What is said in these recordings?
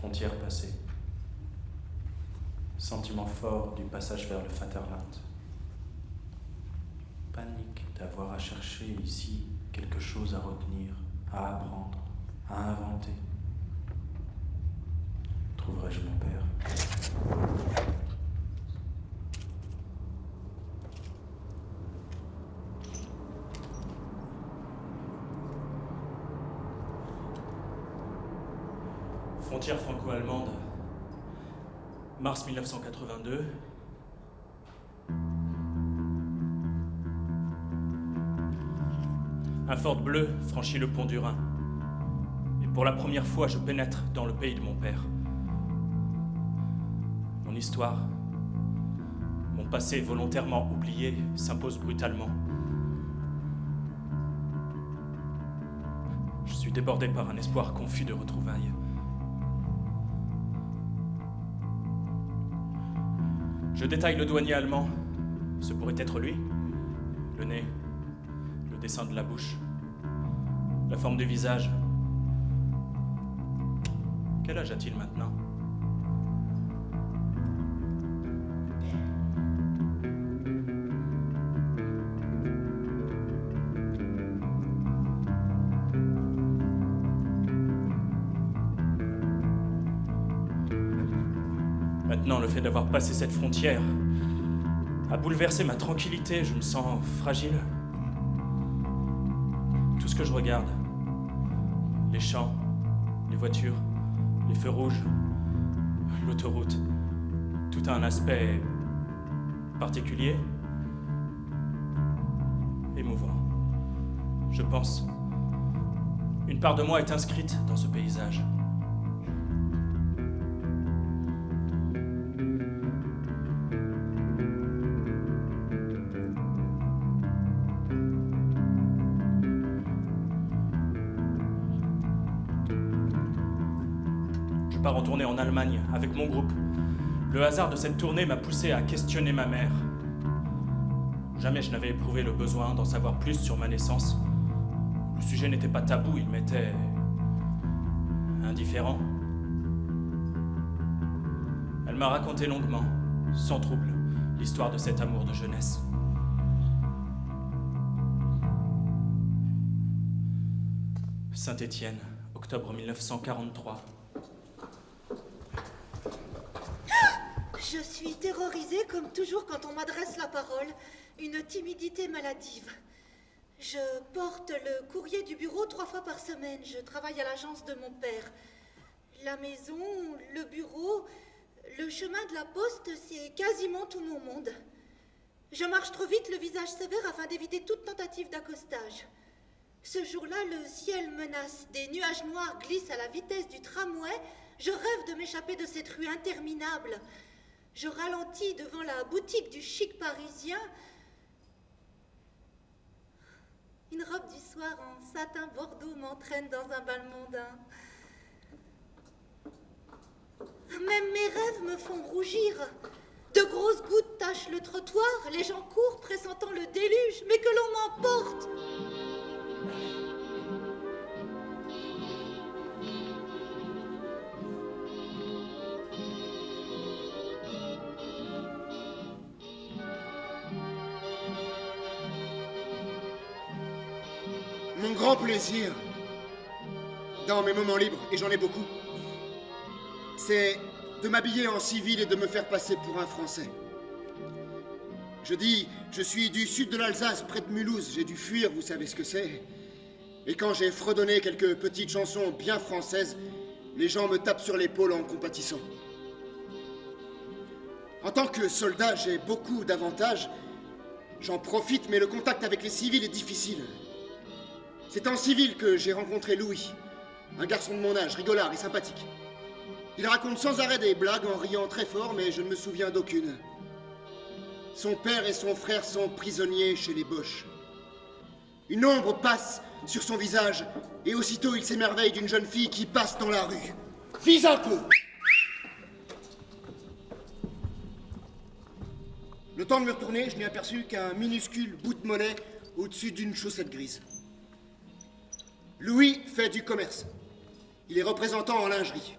Frontière passée. Sentiment fort du passage vers le Vaterland. Panique d'avoir à chercher ici quelque chose à retenir, à apprendre, à inventer. Trouverai-je mon père? Frontière franco-allemande, mars 1982. Un Ford bleu franchit le pont du Rhin. Et pour la première fois, je pénètre dans le pays de mon père. Mon histoire, mon passé volontairement oublié, s'impose brutalement. Je suis débordé par un espoir confus de retrouvailles. Je détaille le douanier allemand. Ce pourrait être lui. Le nez, le dessin de la bouche, la forme du visage. Quel âge a-t-il maintenant? Maintenant, le fait d'avoir passé cette frontière a bouleversé ma tranquillité. Je me sens fragile. Tout ce que je regarde, les champs, les voitures, les feux rouges, l'autoroute, tout a un aspect particulier, émouvant. Je pense, une part de moi est inscrite dans ce paysage. Je pars en tournée en Allemagne avec mon groupe. Le hasard de cette tournée m'a poussé à questionner ma mère. Jamais je n'avais éprouvé le besoin d'en savoir plus sur ma naissance. Le sujet n'était pas tabou, il m'était indifférent. Elle m'a raconté longuement, sans trouble, l'histoire de cet amour de jeunesse. Saint-Étienne, octobre 1943. Je suis terrorisée comme toujours quand on m'adresse la parole, une timidité maladive. Je porte le courrier du bureau 3 fois par semaine. Je travaille à l'agence de mon père. La maison, le bureau, le chemin de la poste, c'est quasiment tout mon monde. Je marche trop vite, le visage sévère, afin d'éviter toute tentative d'accostage. Ce jour-là, le ciel menace. Des nuages noirs glissent à la vitesse du tramway. Je rêve de m'échapper de cette rue interminable. Je ralentis devant la boutique du chic parisien. Une robe du soir en satin bordeaux m'entraîne dans un bal mondain. Même mes rêves me font rougir. De grosses gouttes tachent le trottoir, les gens courent pressentant le déluge, mais que l'on m'emporte. Mon grand plaisir, dans mes moments libres, et j'en ai beaucoup, c'est de m'habiller en civil et de me faire passer pour un Français. Je dis, je suis du sud de l'Alsace, près de Mulhouse, j'ai dû fuir, vous savez ce que c'est. Et quand j'ai fredonné quelques petites chansons bien françaises, les gens me tapent sur l'épaule en compatissant. En tant que soldat, j'ai beaucoup d'avantages. J'en profite, mais le contact avec les civils est difficile. C'est en civil que j'ai rencontré Louis, un garçon de mon âge, rigolard et sympathique. Il raconte sans arrêt des blagues en riant très fort, mais je ne me souviens d'aucune. Son père et son frère sont prisonniers chez les Boches. Une ombre passe sur son visage, et aussitôt il s'émerveille d'une jeune fille qui passe dans la rue. Vise un peu! Le temps de me retourner, je n'ai aperçu qu'un minuscule bout de monnaie au-dessus d'une chaussette grise. Louis fait du commerce. Il est représentant en lingerie.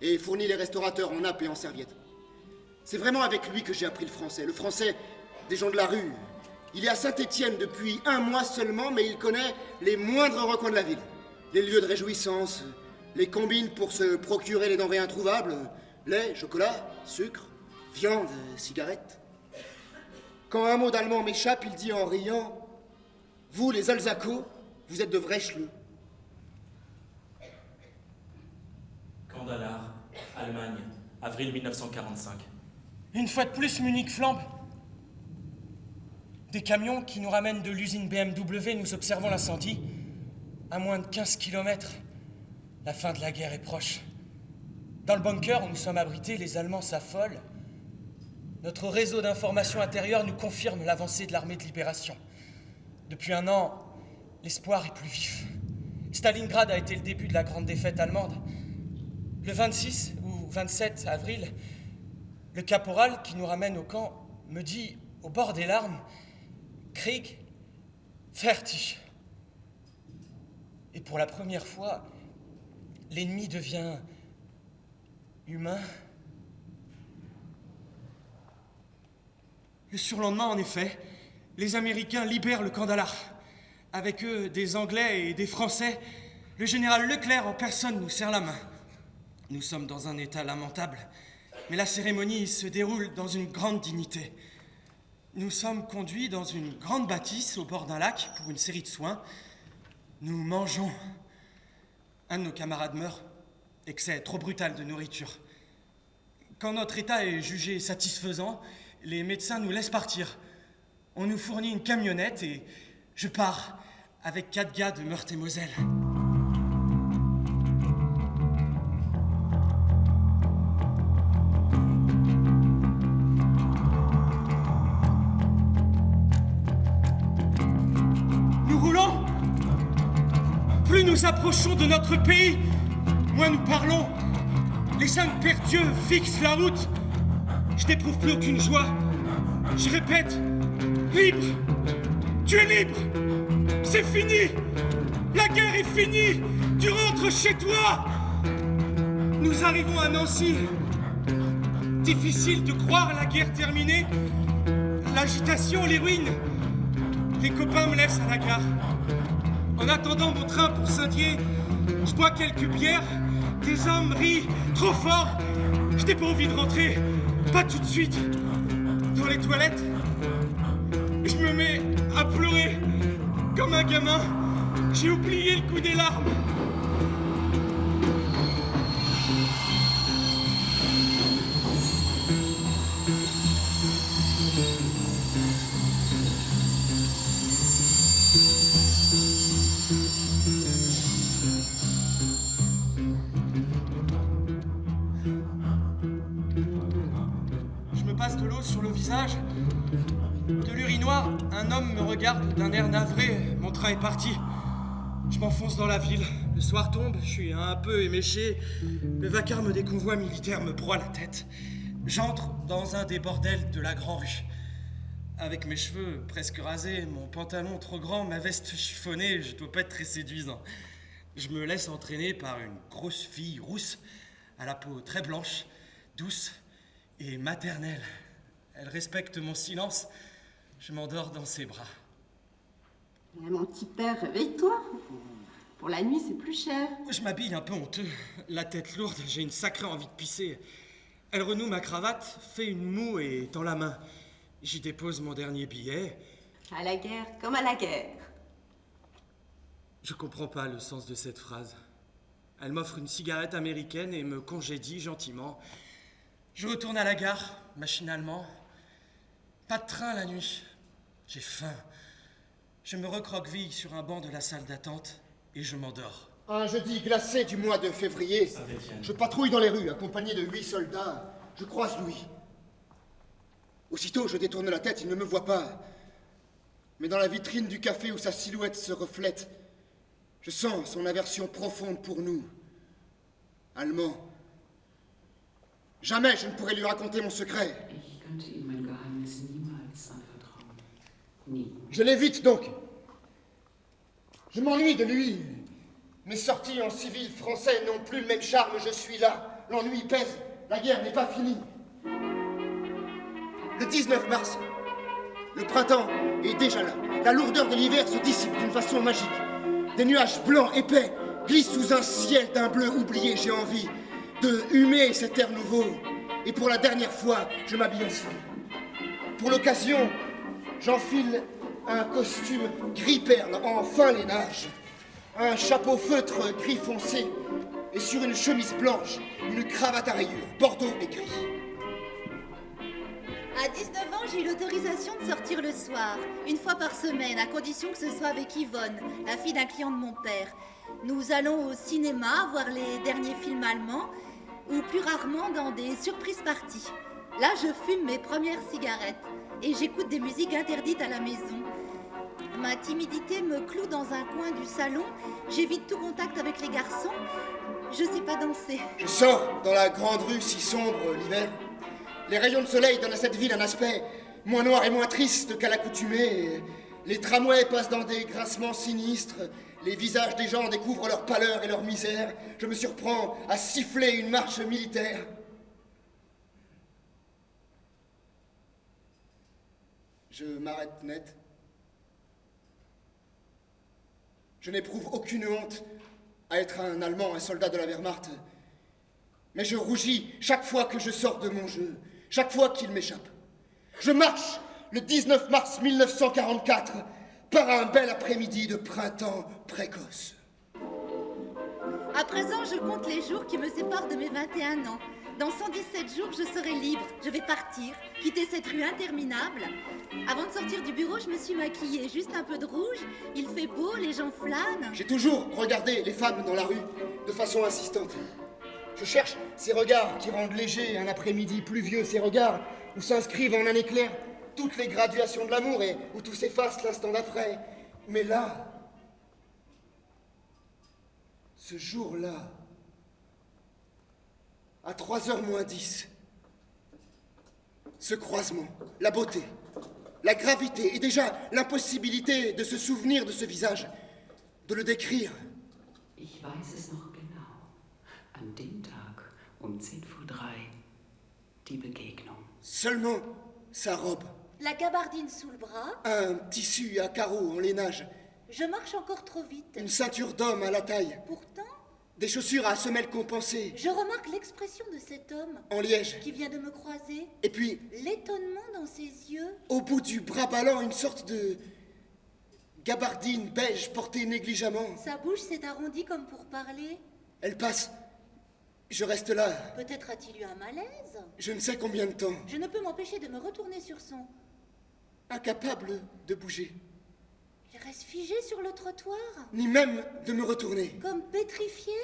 et fournit les restaurateurs en nappes et en serviettes. C'est vraiment avec lui que j'ai appris le français des gens de la rue. Il est à Saint-Étienne depuis 1 mois seulement, mais il connaît les moindres recoins de la ville. Les lieux de réjouissance, les combines pour se procurer les denrées introuvables, lait, chocolat, sucre, viande, cigarettes. Quand un mot d'allemand m'échappe, il dit en riant « Vous, les Alsaco, vous êtes de vrais chelous. » Kandahar, Allemagne, avril 1945. Une fois de plus, Munich flambe. Des camions qui nous ramènent de l'usine BMW, nous observons l'incendie. À moins de 15 km, la fin de la guerre est proche. Dans le bunker où nous sommes abrités, les Allemands s'affolent. Notre réseau d'information intérieure nous confirme l'avancée de l'armée de libération. Depuis 1 an, l'espoir est plus vif. Stalingrad a été le début de la grande défaite allemande. Le 26 ou 27 avril, le caporal qui nous ramène au camp me dit, au bord des larmes, « Krieg, fertig ». Et pour la première fois, l'ennemi devient humain. Le surlendemain, en effet, les Américains libèrent le Kandahar. Avec eux, des Anglais et des Français, le général Leclerc en personne nous serre la main. Nous sommes dans un état lamentable, mais la cérémonie se déroule dans une grande dignité. Nous sommes conduits dans une grande bâtisse au bord d'un lac pour une série de soins. Nous mangeons. Un de nos camarades meurt, excès trop brutal de nourriture. Quand notre état est jugé satisfaisant, les médecins nous laissent partir. On nous fournit une camionnette et je pars avec 4 gars de Meurthe-et-Moselle. Nous roulons. Plus nous approchons de notre pays, moins nous parlons. Les 5 pères Dieu fixent la route. Je n'éprouve plus aucune joie. Je répète, libre. Tu es libre. C'est fini. La guerre est finie. Tu rentres chez toi. Nous arrivons à Nancy. Difficile de croire la guerre terminée. L'agitation, les ruines. Les copains me laissent à la gare. En attendant mon train pour Saint-Dié, je bois quelques bières. Des hommes rient trop fort. Je n'ai pas envie de rentrer. Pas tout de suite. Dans les toilettes, je me mets à pleurer comme un gamin. J'ai oublié le coup des larmes. De l'eau sur le visage. De l'urinoir, un homme me regarde d'un air navré. Mon train est parti. Je m'enfonce dans la ville. Le soir tombe, je suis un peu éméché. Le vacarme des convois militaires me broie la tête. J'entre dans un des bordels de la Grand-Rue. Avec mes cheveux presque rasés, mon pantalon trop grand, ma veste chiffonnée, je dois pas être très séduisant. Je me laisse entraîner par une grosse fille rousse, à la peau très blanche, douce et maternelle. Elle respecte mon silence. Je m'endors dans ses bras. Mon petit père, réveille-toi. Pour la nuit, c'est plus cher. Je m'habille un peu honteux, la tête lourde, j'ai une sacrée envie de pisser. Elle renoue ma cravate, fait une moue et tend la main. J'y dépose mon dernier billet. À la guerre, comme à la guerre. Je comprends pas le sens de cette phrase. Elle m'offre une cigarette américaine et me congédie gentiment. Je retourne à la gare, machinalement. Pas de train la nuit. J'ai faim. Je me recroqueville sur un banc de la salle d'attente et je m'endors. Un jeudi glacé du mois de février, je patrouille dans les rues, accompagné de 8 soldats. Je croise Louis. Aussitôt, je détourne la tête, il ne me voit pas. Mais dans la vitrine du café où sa silhouette se reflète, je sens son aversion profonde pour nous, Allemands. Jamais je ne pourrais lui raconter mon secret. Je l'évite donc. Je m'ennuie de lui. Mes sorties en civil français n'ont plus le même charme, je suis là, l'ennui pèse, la guerre n'est pas finie. Le 19 mars, le printemps est déjà là. La lourdeur de l'hiver se dissipe d'une façon magique. Des nuages blancs épais glissent sous un ciel d'un bleu oublié. J'ai envie de humer cet air nouveau. Et pour la dernière fois, je m'habille en civil. Pour l'occasion, j'enfile un costume gris perle en fin lainage, un chapeau feutre gris foncé et sur une chemise blanche, une cravate à rayures, bordeaux et gris. À 19 ans, j'ai eu l'autorisation de sortir le soir, une fois par semaine, à condition que ce soit avec Yvonne, la fille d'un client de mon père. Nous allons au cinéma voir les derniers films allemands, ou plus rarement dans des surprises parties. Là, je fume mes premières cigarettes et j'écoute des musiques interdites à la maison. Ma timidité me cloue dans un coin du salon, j'évite tout contact avec les garçons, je sais pas danser. Je sors dans la grande rue si sombre l'hiver. Les rayons de soleil donnent à cette ville un aspect moins noir et moins triste qu'à l'accoutumée. Les tramways passent dans des grincements sinistres. Les visages des gens découvrent leur pâleur et leur misère. Je me surprends à siffler une marche militaire. Je m'arrête net. Je n'éprouve aucune honte à être un Allemand, un soldat de la Wehrmacht. Mais je rougis chaque fois que je sors de mon jeu, chaque fois qu'il m'échappe. Je marche le 19 mars 1944 par un bel après-midi de printemps précoce. À présent, je compte les jours qui me séparent de mes 21 ans. Dans 117 jours, je serai libre. Je vais partir, quitter cette rue interminable. Avant de sortir du bureau, je me suis maquillée. Juste un peu de rouge. Il fait beau, les gens flânent. J'ai toujours regardé les femmes dans la rue de façon insistante. Je cherche ces regards qui rendent léger un après-midi pluvieux, ces regards où s'inscrivent en un éclair toutes les graduations de l'amour et où tout s'efface l'instant d'après. Mais là, ce jour-là, à 3h moins 10, ce croisement, la beauté, la gravité et déjà l'impossibilité de se souvenir de ce visage, de le décrire. Ich weiß es noch genau. An dem Tag um 10:03 die Begegnung. Seulement sa robe, La gabardine sous le bras. un tissu à carreaux en lainage, Je marche encore trop vite. une ceinture d'homme à la taille, Pourtant, des chaussures à semelles compensées, je remarque l'expression de cet homme en liège. qui vient de me croiser. Et puis, L'étonnement dans ses yeux. au bout du bras ballant, une sorte de gabardine beige portée négligemment. Sa bouche s'est arrondie comme pour parler. Elle passe. Je reste là. Peut-être a-t-il eu un malaise. Je ne sais combien de temps. Je ne peux m'empêcher de me retourner sur son... Incapable de bouger. Il reste figé sur le trottoir, Ni même de me retourner. comme pétrifié.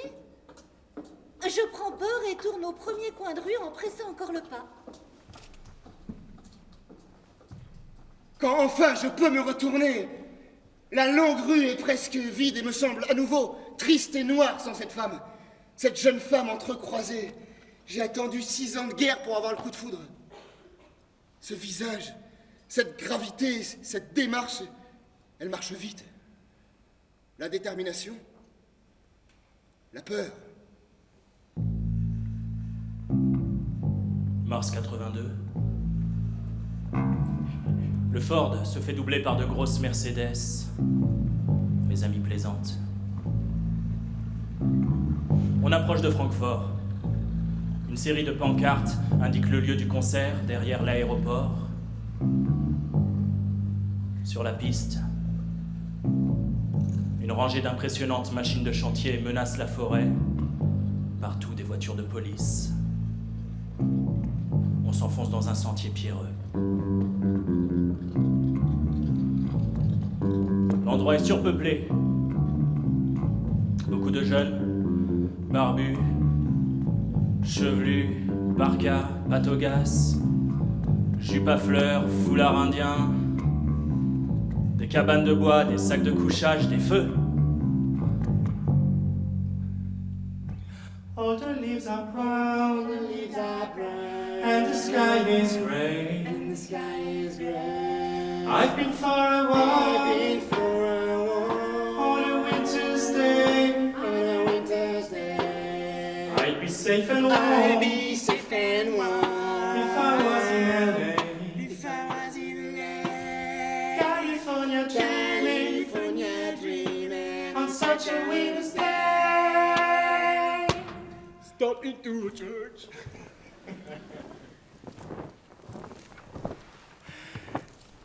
Je prends peur et tourne au premier coin de rue en pressant encore le pas. Quand enfin je peux me retourner, la longue rue est presque vide et me semble à nouveau triste et noire sans cette femme. Cette jeune femme entrecroisée. J'ai attendu 6 ans de guerre pour avoir le coup de foudre. Ce visage, cette gravité, cette démarche, elle marche vite. La détermination, la peur. Mars 82. Le Ford se fait doubler par de grosses Mercedes. Mes amies plaisantes. On approche de Francfort. Une série de pancartes indique le lieu du concert derrière l'aéroport. Sur la piste, une rangée d'impressionnantes machines de chantier menace la forêt. Partout des voitures de police. On s'enfonce dans un sentier pierreux. L'endroit est surpeuplé. Beaucoup de jeunes, barbus, chevelus, parkas, patogas, jupes à fleurs, foulards indiens, des cabanes de bois, des sacs de couchage, des feux. All the leaves are brown, and the sky is grey. I've been far away on a winter's day. I I'd be safe and warm. I'd be safe and warm. If I was in LA. If I was in LA. California dreaming. California dreaming. On such a winter's day. Stop into a church.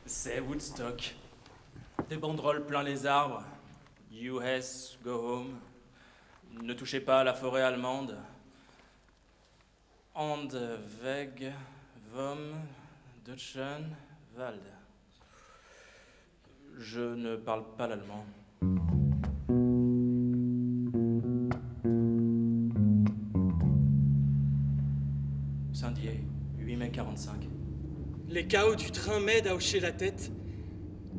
C'est Woodstock. Des banderoles plein les arbres. US, go home. Ne touchez pas à la forêt allemande. And weg vom Deutschen Wald. Je ne parle pas l'allemand. Saint-Dié, 8 mai 45. Les chaos du train m'aident à hocher la tête.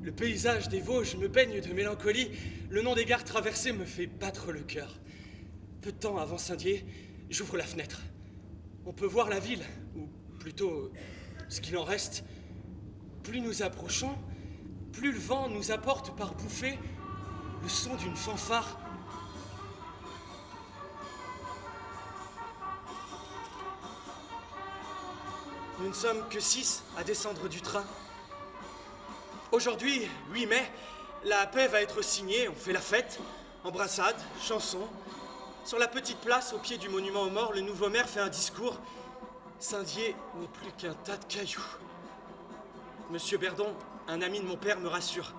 Le paysage des Vosges me baigne de mélancolie. Le nom des gares traversées me fait battre le cœur. Peu de temps avant Saint-Dié, j'ouvre la fenêtre. On peut voir la ville, ou plutôt ce qu'il en reste. Plus nous approchons, plus le vent nous apporte par bouffées le son d'une fanfare. Nous ne sommes que 6 à descendre du train. Aujourd'hui, 8 mai, la paix va être signée, on fait la fête, embrassades, chansons. Sur la petite place au pied du monument aux morts, le nouveau maire fait un discours. Saint-Dié n'est plus qu'un tas de cailloux. Monsieur Berdon, un ami de mon père, me rassure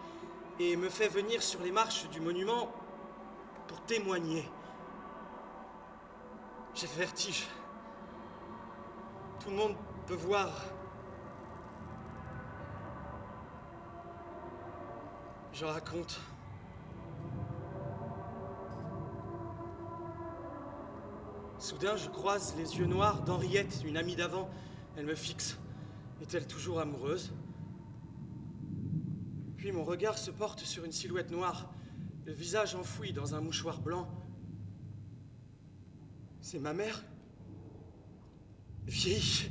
et me fait venir sur les marches du monument pour témoigner. J'ai le vertige. Tout le monde peut voir. Je raconte. Soudain, je croise les yeux noirs d'Henriette, une amie d'avant. Elle me fixe. Est-elle toujours amoureuse? Puis mon regard se porte sur une silhouette noire, le visage enfoui dans un mouchoir blanc. C'est ma mère, vieillie.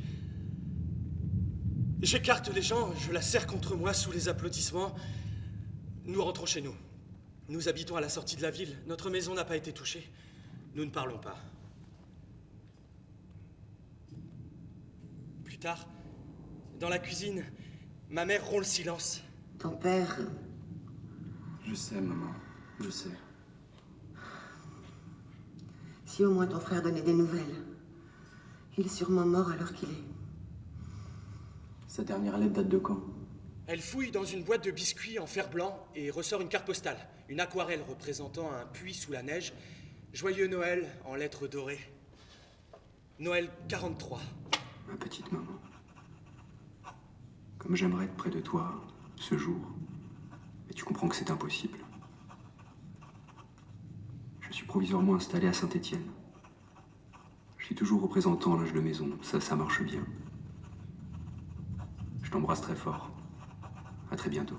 J'écarte les gens, je la serre contre moi sous les applaudissements. Nous rentrons chez nous. Nous habitons à la sortie de la ville. Notre maison n'a pas été touchée. Nous ne parlons pas. Plus tard, dans la cuisine, ma mère rompt le silence. Ton père... Je sais, maman. Je sais. Si au moins ton frère donnait des nouvelles. Il est sûrement mort à l'heure qu'il est. Sa dernière lettre date de quand? Elle fouille dans une boîte de biscuits en fer blanc et ressort une carte postale. Une aquarelle représentant un puits sous la neige. Joyeux Noël en lettres dorées. Noël 43. Ma petite maman. Comme j'aimerais être près de toi, ce jour. Mais tu comprends que c'est impossible. Je suis provisoirement installé à Saint-Étienne. Je suis toujours représentant à l'âge de maison. Ça marche bien. Je t'embrasse très fort. À très bientôt.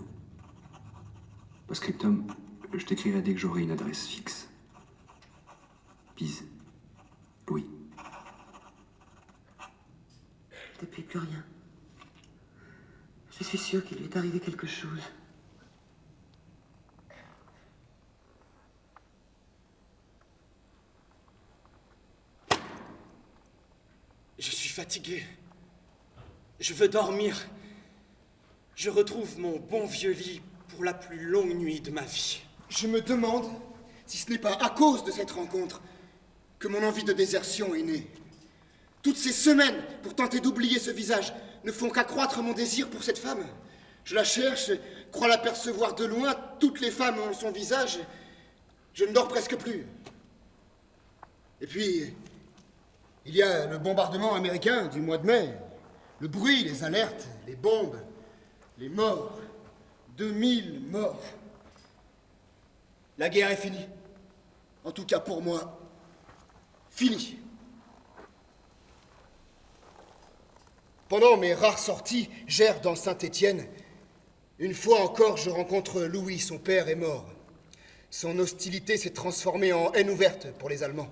Post-scriptum, je t'écrirai dès que j'aurai une adresse fixe. Bise. Louis. Depuis plus rien. Je suis sûre qu'il lui est arrivé quelque chose. Je suis fatigué. Je veux dormir. Je retrouve mon bon vieux lit pour la plus longue nuit de ma vie. Je me demande si ce n'est pas à cause de cette rencontre que mon envie de désertion est née. Toutes ces semaines pour tenter d'oublier ce visage ne font qu'accroître mon désir pour cette femme. Je la cherche, crois l'apercevoir de loin, toutes les femmes ont son visage. Je ne dors presque plus. Et puis, il y a le bombardement américain du mois de mai. Le bruit, les alertes, les bombes, les morts. 2000 morts. La guerre est finie. En tout cas pour moi, finie. Pendant mes rares sorties, j'erre dans Saint-Étienne. Une fois encore, je rencontre Louis, son père est mort. Son hostilité s'est transformée en haine ouverte pour les Allemands.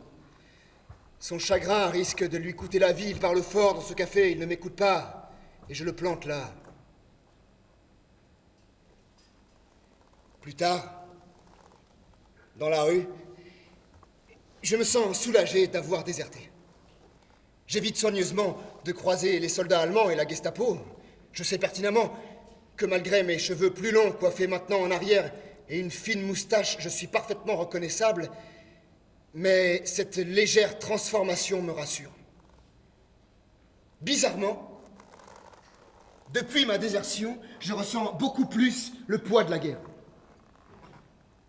Son chagrin risque de lui coûter la vie. Il parle fort dans ce café, il ne m'écoute pas. Et je le plante là. Plus tard, dans la rue, je me sens soulagé d'avoir déserté. J'évite soigneusement de croiser les soldats allemands et la Gestapo. Je sais pertinemment que malgré mes cheveux plus longs, coiffés maintenant en arrière, et une fine moustache, je suis parfaitement reconnaissable, mais cette légère transformation me rassure. Bizarrement, depuis ma désertion, je ressens beaucoup plus le poids de la guerre.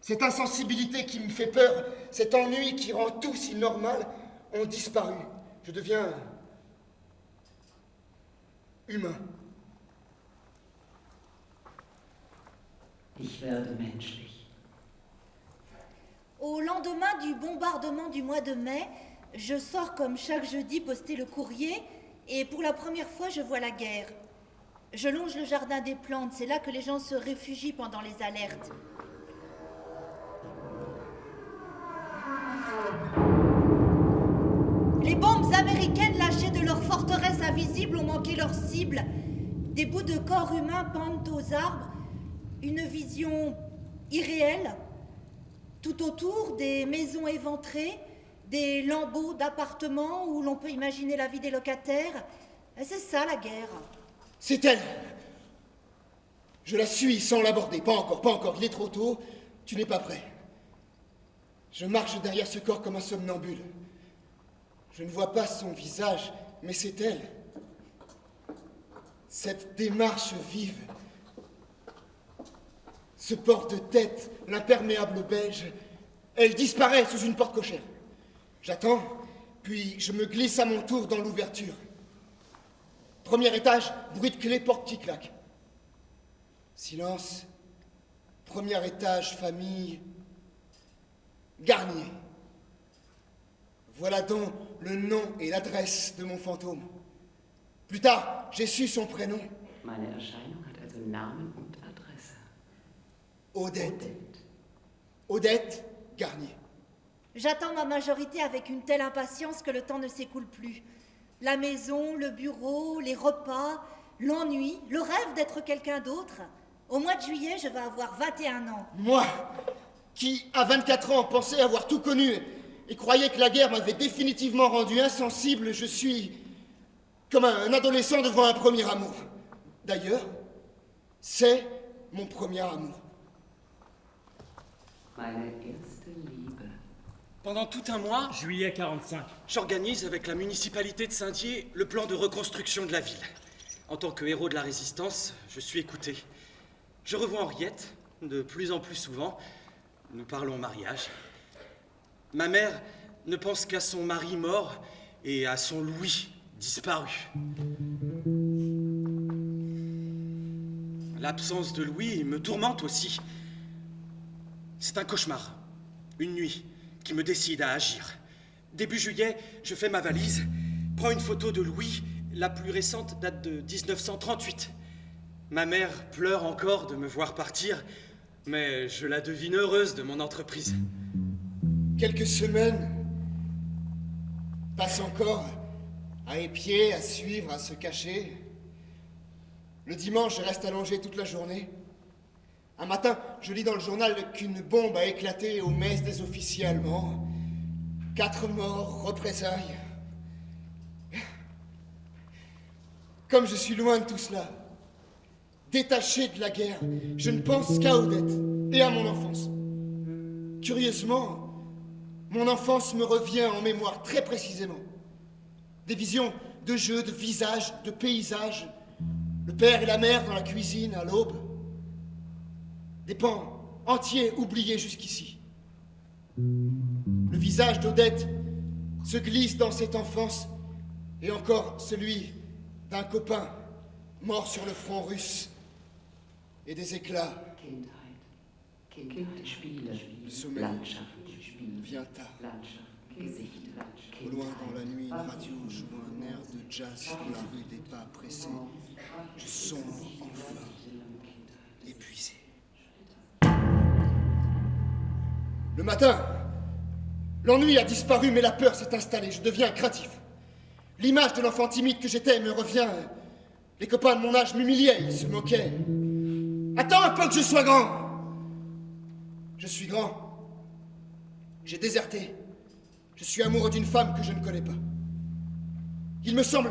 Cette insensibilité qui me fait peur, cet ennui qui rend tout si normal, ont disparu. Je deviens humain. Ich werde menschlich. Au lendemain du bombardement du mois de mai, je sors comme chaque jeudi poster le courrier et pour la première fois je vois la guerre. Je longe le jardin des plantes, c'est là que les gens se réfugient pendant les alertes. Les bombes américaines lâchées de leur forteresse invisible ont manqué leur cible. Des bouts de corps humains pendent aux arbres. Une vision irréelle. Tout autour, des maisons éventrées, des lambeaux d'appartements où l'on peut imaginer la vie des locataires. C'est ça, la guerre. C'est elle. Je la suis sans l'aborder. Pas encore. Il est trop tôt. Tu n'es pas prêt. Je marche derrière ce corps comme un somnambule. Je ne vois pas son visage, mais c'est elle. Cette démarche vive. Ce port de tête, l'imperméable beige, elle disparaît sous une porte cochère. J'attends, puis je me glisse à mon tour dans l'ouverture. Premier étage, bruit de clé, porte qui claque. Silence. Premier étage, famille. Garnier. Voilà donc le nom et l'adresse de mon fantôme. Plus tard, j'ai su son prénom. Meine Erscheinung hat also Namen und Adresse. Odette. Odette Garnier. J'attends ma majorité avec une telle impatience que le temps ne s'écoule plus. La maison, le bureau, les repas, l'ennui, le rêve d'être quelqu'un d'autre. Au mois de juillet, je vais avoir 21 ans. Moi, qui, à 24 ans, pensais avoir tout connu et croyais que la guerre m'avait définitivement rendu insensible, je suis comme un adolescent devant un premier amour. D'ailleurs, c'est mon premier amour. Meine erste Liebe. Pendant tout un mois, Juillet 45. j'organise avec la municipalité de Saint-Dié le plan de reconstruction de la ville. En tant que héros de la résistance, je suis écouté. Je revois Henriette, de plus en plus souvent. Nous parlons mariage. Ma mère ne pense qu'à son mari mort et à son Louis disparu. L'absence de Louis me tourmente aussi. C'est un cauchemar, une nuit, qui me décide à agir. Début juillet, je fais ma valise, prends une photo de Louis, la plus récente date de 1938. Ma mère pleure encore de me voir partir, mais je la devine heureuse de mon entreprise. Quelques semaines passent encore à épier, à suivre, à se cacher. Le dimanche, je reste allongé toute la journée. Un matin, je lis dans le journal qu'une bombe a éclaté aux messes des officiers allemands. 4 morts, représailles. Comme je suis loin de tout cela, détaché de la guerre, je ne pense qu'à Odette et à mon enfance. Curieusement, mon enfance me revient en mémoire très précisément. Des visions de jeux, de visages, de paysages. Le père et la mère dans la cuisine à l'aube. Des pans entiers oubliés jusqu'ici. Le visage d'Odette se glisse dans cette enfance et encore celui d'un copain mort sur le front russe et des éclats. Kindheit, Spiele, Le sommeil Landschaft, Spiele, vient tard. Landschaft, Gesicht, Au loin dans la nuit, une radio joue un air de jazz dans la rue des pas pressés. Je sombre enfin, épuisé. Le matin, l'ennui a disparu, mais la peur s'est installée. Je deviens craintif. L'image de l'enfant timide que j'étais me revient. Les copains de mon âge m'humiliaient, ils se moquaient. Attends un peu que je sois grand. Je suis grand. J'ai déserté. Je suis amoureux d'une femme que je ne connais pas. Il me semble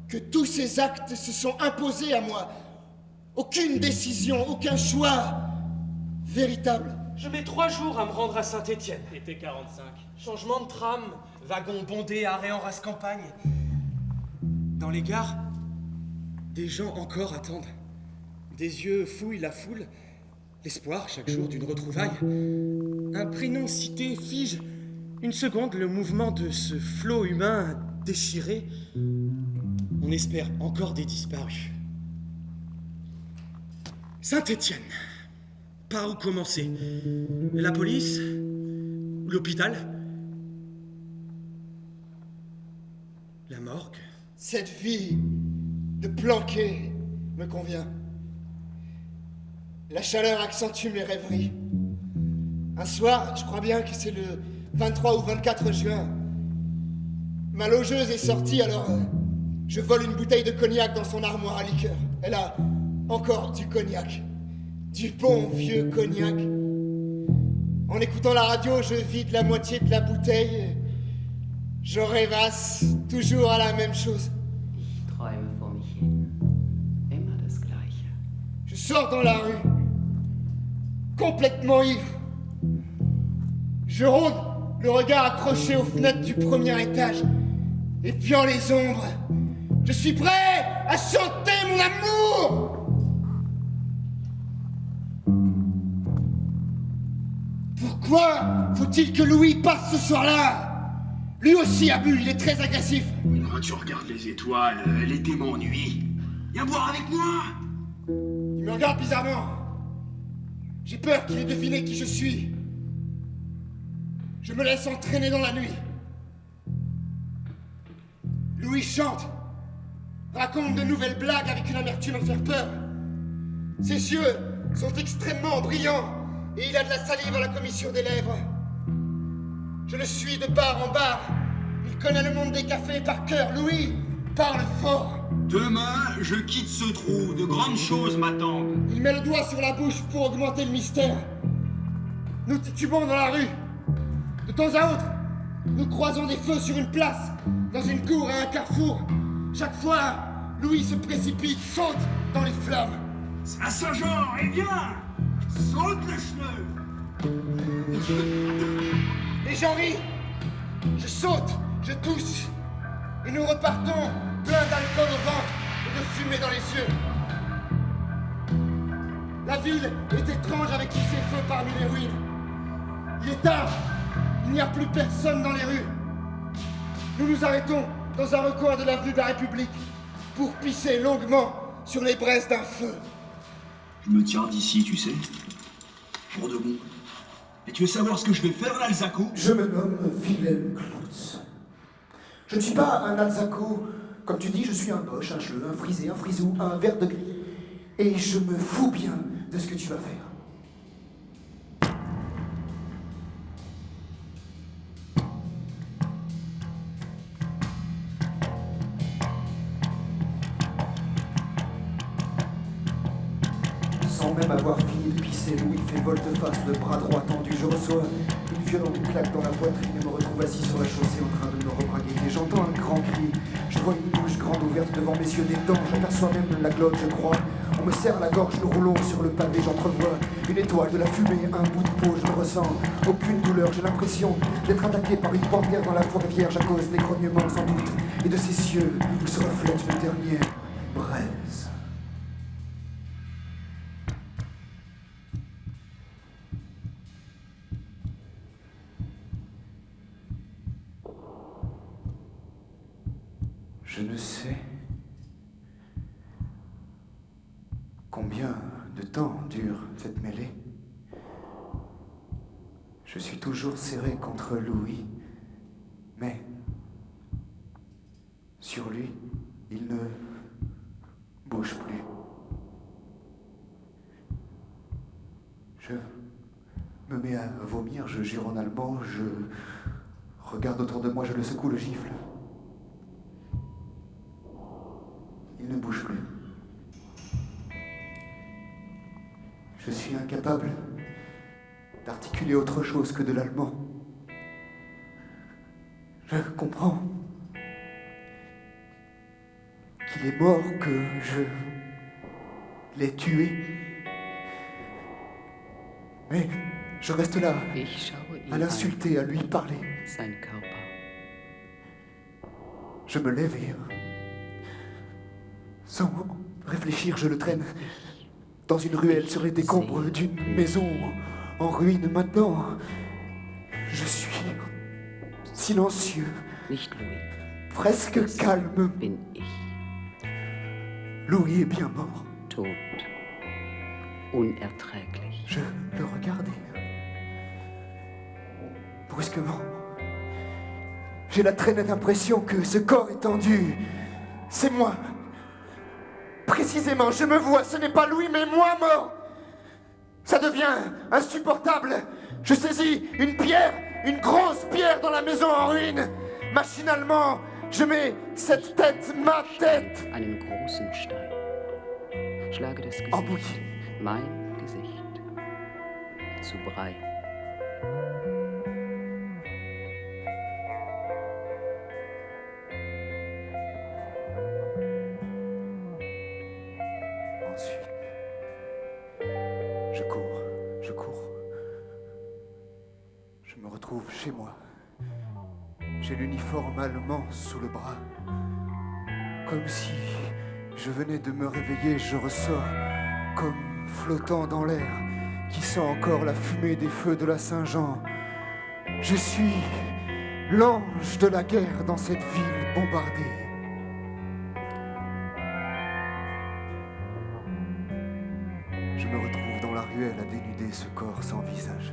que tous ces actes se sont imposés à moi. Aucune décision, aucun choix véritable. Je mets 3 jours à me rendre à Saint-Étienne. Été 45. Changement de tram, wagon bondé, arrêt en race campagne. Dans les gares, des gens encore attendent. Des yeux fouillent la foule. L'espoir, chaque jour, d'une retrouvaille. Un prénom cité fige une seconde le mouvement de ce flot humain déchiré. On espère encore des disparus. Saint-Étienne. Par où commencer? La police? L'hôpital? La morgue? Cette vie de planqué me convient. La chaleur accentue mes rêveries. Un soir, je crois bien que c'est le 23 ou 24 juin, ma logeuse est sortie, alors je vole une bouteille de cognac dans son armoire à liqueur. Elle a encore du cognac. Du bon vieux cognac. En écoutant la radio, je vide la moitié de la bouteille. Je rêvasse toujours à la même chose. Ich träume vor mich hin. Immer das Gleiche. Je sors dans la rue, complètement ivre. Je rôde, le regard accroché aux fenêtres du premier étage, épiant les ombres. Je suis prêt à chanter mon amour! Pourquoi faut-il que Louis passe ce soir-là? Lui aussi a bu, il est très agressif. Quand tu regardes les étoiles, l'été m'ennuie. Viens boire avec moi! Il me regarde bizarrement. J'ai peur qu'il ait deviné qui je suis. Je me laisse entraîner dans la nuit. Louis chante, raconte de nouvelles blagues avec une amertume à faire peur. Ses yeux sont extrêmement brillants et il a de la salive à la commissure des lèvres. Je le suis de bar en bar. Il connaît le monde des cafés par cœur. Louis parle fort. Demain, je quitte ce trou. De grandes choses m'attendent. Il met le doigt sur la bouche pour augmenter le mystère. Nous titubons dans la rue. De temps à autre, nous croisons des feux sur une place, dans une cour et un carrefour. Chaque fois, Louis se précipite, saute dans les flammes. À Saint-Jean, et viens! Saute le cheneu! Les gens rient. Je saute, je tousse. Et nous repartons, plein d'alcool au ventre et de fumée dans les yeux. La ville est étrange avec tous ces feux parmi les ruines. Il est tard. Il n'y a plus personne dans les rues. Nous nous arrêtons dans un recoin de l'avenue de la République pour pisser longuement sur les braises d'un feu. Je me tire d'ici, tu sais. Pour de bon. Et tu veux savoir ce que je vais faire, l'Alsaco? Je me nomme Wilhelm Klutz. Je ne suis pas un Alsaco. Comme tu dis, je suis un boche, un chleu, un frisé, un frisou, un vert de gris. Et je me fous bien de ce que tu vas faire. Sans même avoir fini de pisser, Louis fait volte-face, le bras droit tendu. Je reçois une violente claque dans la poitrine et me retrouve assis sur la chaussée en train de me rebraguer. Et j'entends un grand cri. Je vois une bouche grande ouverte devant mes yeux, des dents. J'aperçois même la glotte, je crois. On me serre la gorge, nous roulons sur le pavé. J'entrevois une étoile, de la fumée, un bout de peau. Je ne ressens aucune douleur. J'ai l'impression d'être attaqué par une panthère dans la forêt vierge à cause des grognements sans doute et de ses cieux où se reflète une dernière braise. Je ne sais combien de temps dure cette mêlée. Je suis toujours serré contre Louis, mais sur lui, il ne bouge plus. Je me mets à vomir, je jure en allemand, je regarde autour de moi, je le secoue, le gifle. Il ne bouge plus. Je suis incapable d'articuler autre chose que de l'allemand. Je comprends qu'il est mort, que je l'ai tué. Mais je reste là, à l'insulter, à lui parler. Je me lève et, sans réfléchir, je le traîne dans une ruelle sur les décombres d'une maison en ruine. Maintenant, je suis silencieux, presque calme. Louis est bien mort. Je le regardais. Brusquement, j'ai la très nette impression que ce corps étendu, c'est moi. Précisément, je me vois, ce n'est pas Louis, mais moi mort. Ça devient insupportable. Je saisis une pierre, une grosse pierre dans la maison en ruine. Machinalement, je mets cette tête, ma tête, en bouillie. Mein Gesicht zu Brei. Ensuite, je cours. Je me retrouve chez moi. J'ai l'uniforme allemand sous le bras. Comme si je venais de me réveiller, je ressors comme flottant dans l'air, qui sent encore la fumée des feux de la Saint-Jean. Je suis l'ange de la guerre dans cette ville bombardée. Je me retrouve dans la ruelle à dénuder ce corps sans visage.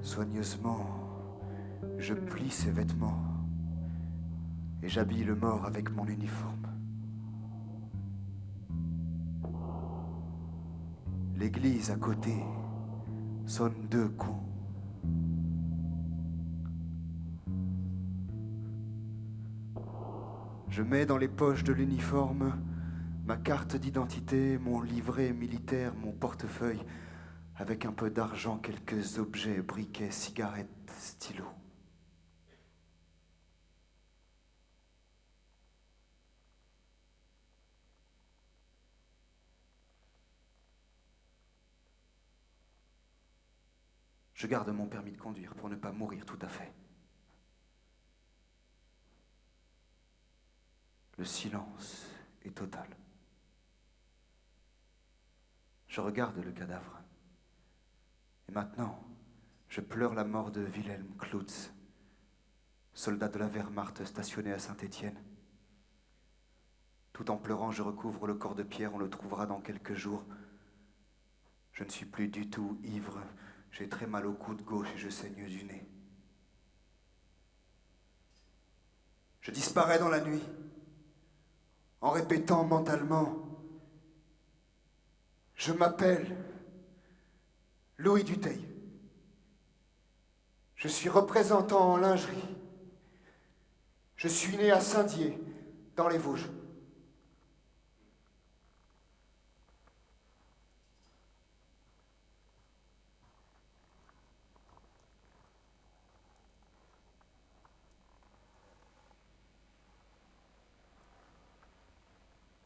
Soigneusement, je plie ses vêtements et j'habille le mort avec mon uniforme. L'église à côté sonne 2 coups. Je mets dans les poches de l'uniforme ma carte d'identité, mon livret militaire, mon portefeuille, avec un peu d'argent, quelques objets, briquets, cigarettes, stylos. Je garde mon permis de conduire pour ne pas mourir tout à fait. Le silence est total. Je regarde le cadavre. Et maintenant, je pleure la mort de Wilhelm Klutz, soldat de la Wehrmacht stationné à Saint-Étienne. Tout en pleurant, je recouvre le corps de pierre, on le trouvera dans quelques jours. Je ne suis plus du tout ivre. J'ai très mal au coude gauche et je saigne du nez. Je disparais dans la nuit, en répétant mentalement « Je m'appelle Louis Dutheil. Je suis représentant en lingerie. Je suis né à Saint-Dié, dans les Vosges. »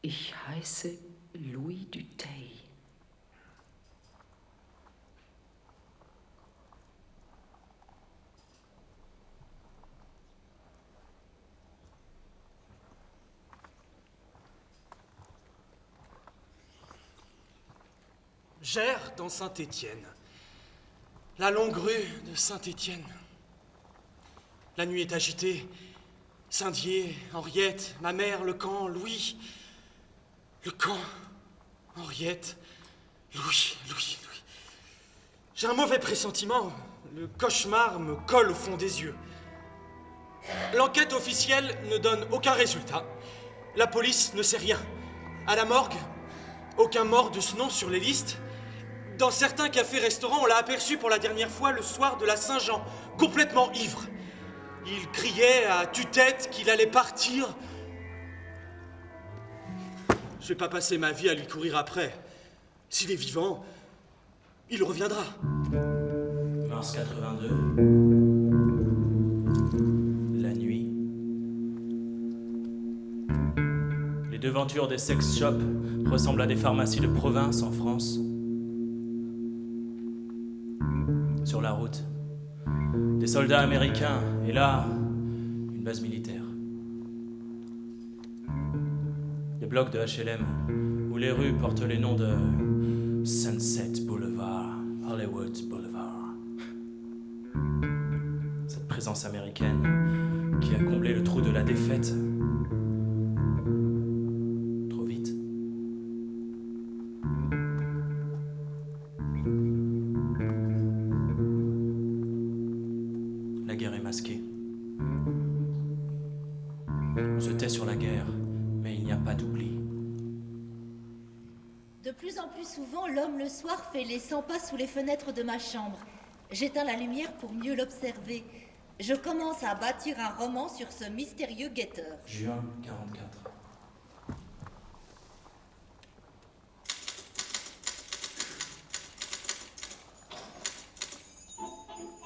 Ich heiße Louis Dutheil. J'erre dans Saint-Étienne, la longue rue de Saint-Étienne. La nuit est agitée. Saint-Dié, Henriette, ma mère, le camp, Louis. Le camp, Henriette, Louis. J'ai un mauvais pressentiment. Le cauchemar me colle au fond des yeux. L'enquête officielle ne donne aucun résultat. La police ne sait rien. À la morgue, aucun mort de ce nom sur les listes. Dans certains cafés-restaurants, on l'a aperçu pour la dernière fois le soir de la Saint-Jean, complètement ivre. Il criait à tue-tête qu'il allait partir. Je vais pas passer ma vie à lui courir après. S'il est vivant, il reviendra. Mars 82. La nuit. devantures des sex shops ressemblent à des pharmacies de province en France. Sur la route, des soldats américains, et là, une base militaire. Des blocs de HLM, où les rues portent les noms de Sunset Boulevard, Hollywood Boulevard. Cette présence américaine qui a comblé le trou de la défaite. Trop vite. La guerre est masquée. On se tait sur la guerre, mais il n'y a pas d'oubli. De plus en plus souvent, l'homme le soir fait les 100 pas sous les fenêtres de ma chambre. J'éteins la lumière pour mieux l'observer. Je commence à bâtir un roman sur ce mystérieux guetteur. Juin 44.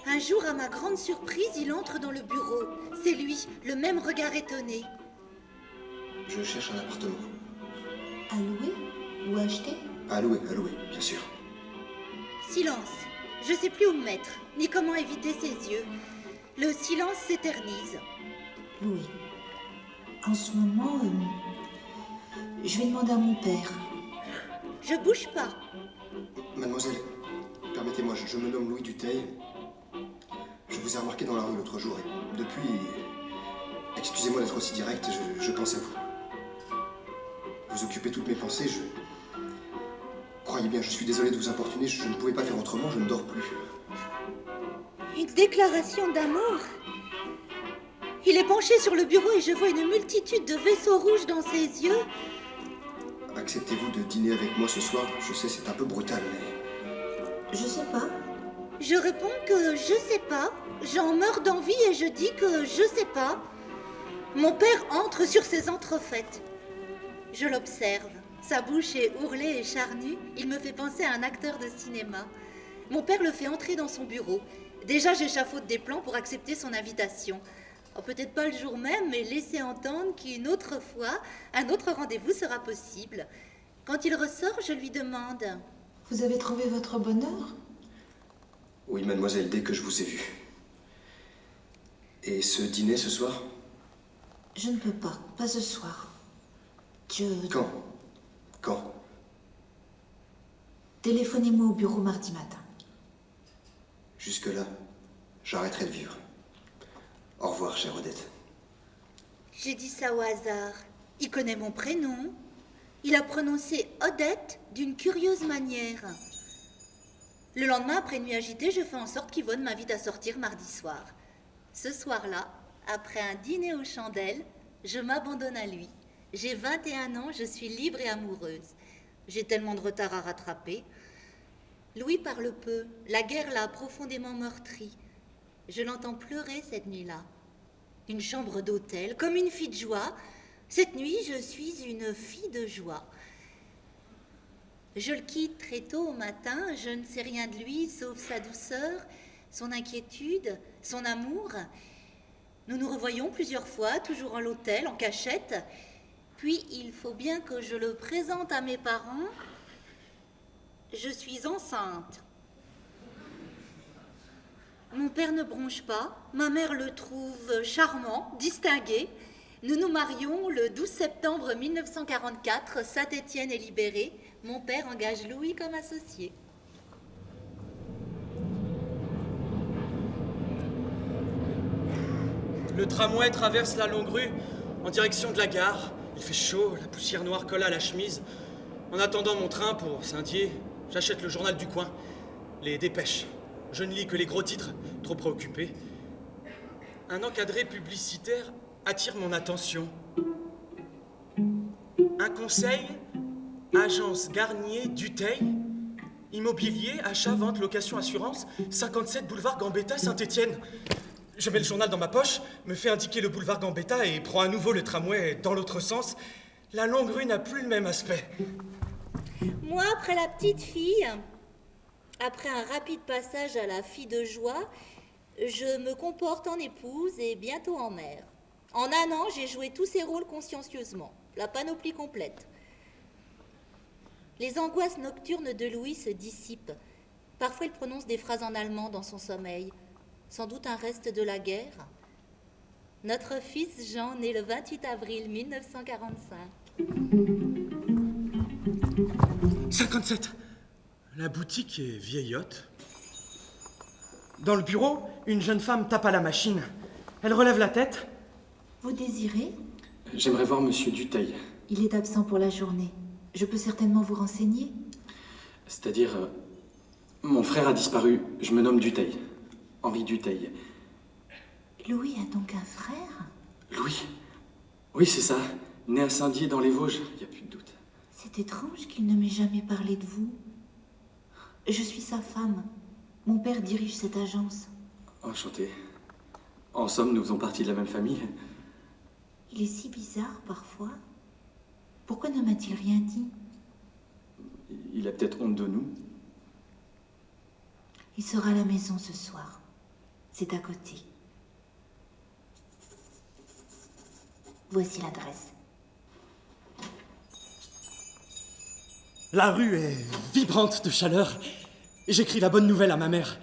Un jour, à ma grande surprise, il entre dans le bureau. C'est lui, le même regard étonné. Je cherche un appartement. À louer ou à acheter? À louer, bien sûr. Silence. Je sais plus où me mettre, ni comment éviter ses yeux. Le silence s'éternise. Louis, en ce moment, je vais demander à mon père. Je bouge pas. Mademoiselle, permettez-moi, je me nomme Louis Dutheil. Je vous ai remarqué dans la rue l'autre jour et depuis... Excusez-moi d'être aussi direct, je pense à vous. Vous occupez toutes mes pensées, Croyez bien, je suis désolé de vous importuner, je ne pouvais pas faire autrement, je ne dors plus. Une déclaration d'amour. Il est penché sur le bureau et je vois une multitude de vaisseaux rouges dans ses yeux. Acceptez-vous de dîner avec moi ce soir? Je sais, c'est un peu brutal, mais... Je sais pas. Je réponds que je sais pas. J'en meurs d'envie et je dis que je sais pas. Mon père entre sur ses entrefaites. Je l'observe. Sa bouche est ourlée et charnue. Il me fait penser à un acteur de cinéma. Mon père le fait entrer dans son bureau. Déjà, j'échafaude des plans pour accepter son invitation. Oh, peut-être pas le jour même, mais laissez entendre qu'une autre fois, un autre rendez-vous sera possible. Quand il ressort, je lui demande... Vous avez trouvé votre bonheur? Oui, mademoiselle, dès que je vous ai vue. Et ce dîner ce soir? Je ne peux pas ce soir. Quand? Téléphonez-moi au bureau mardi matin. Jusque-là, j'arrêterai de vivre. Au revoir, chère Odette. J'ai dit ça au hasard. Il connaît mon prénom. Il a prononcé Odette d'une curieuse manière. Le lendemain, après une nuit agitée, je fais en sorte qu'Yvonne m'invite à sortir mardi soir. Ce soir-là, après un dîner aux chandelles, je m'abandonne à lui. J'ai 21 ans, je suis libre et amoureuse. J'ai tellement de retard à rattraper. Louis parle peu. La guerre l'a profondément meurtri. Je l'entends pleurer cette nuit-là. Une chambre d'hôtel, comme une fille de joie. Cette nuit, je suis une fille de joie. Je le quitte très tôt au matin. Je ne sais rien de lui, sauf sa douceur, son inquiétude, son amour. Nous nous revoyons plusieurs fois, toujours en l'hôtel, en cachette. Puis, il faut bien que je le présente à mes parents. Je suis enceinte. Mon père ne bronche pas. Ma mère le trouve charmant, distingué. Nous nous marions le 12 septembre 1944. Saint-Étienne est libéré. Mon père engage Louis comme associé. Le tramway traverse la longue rue en direction de la gare. Il fait chaud, la poussière noire colle à la chemise. En attendant mon train pour Saint-Dié, j'achète le journal du coin, les dépêches. Je ne lis que les gros titres, trop préoccupé. Un encadré publicitaire attire mon attention. Un conseil, agence Garnier Dutheil, immobilier, achat, vente, location, assurance, 57 boulevard Gambetta, Saint-Étienne. Je mets le journal dans ma poche, me fais indiquer le boulevard Gambetta et prends à nouveau le tramway dans l'autre sens. La longue rue n'a plus le même aspect. Moi, après la petite fille, après un rapide passage à la fille de joie, je me comporte en épouse et bientôt en mère. En un an, j'ai joué tous ces rôles consciencieusement. la panoplie complète. Les angoisses nocturnes de Louis se dissipent. Parfois, il prononce des phrases en allemand dans son sommeil. Sans doute un reste de la guerre. Notre fils Jean, né le 28 avril 1945. 57. La boutique est vieillotte. Dans le bureau, une jeune femme tape à la machine. Elle relève la tête. Vous désirez? J'aimerais voir Monsieur Dutheil. Il est absent pour la journée. Je peux certainement vous renseigner. C'est-à-dire... mon frère a disparu. Je me nomme Dutheil. Henri Dutheil. Louis a donc un frère? Louis? Oui, c'est ça. Né à Saint-Dié dans les Vosges. Il n'y a plus de doute. C'est étrange qu'il ne m'ait jamais parlé de vous. Je suis sa femme. Mon père dirige cette agence. Enchanté. En somme, nous faisons partie de la même famille. Il est si bizarre parfois. Pourquoi ne m'a-t-il rien dit? Il a peut-être honte de nous. Il sera à la maison ce soir. C'est à côté. Voici l'adresse. La rue est vibrante de chaleur. J'écris la bonne nouvelle à ma mère.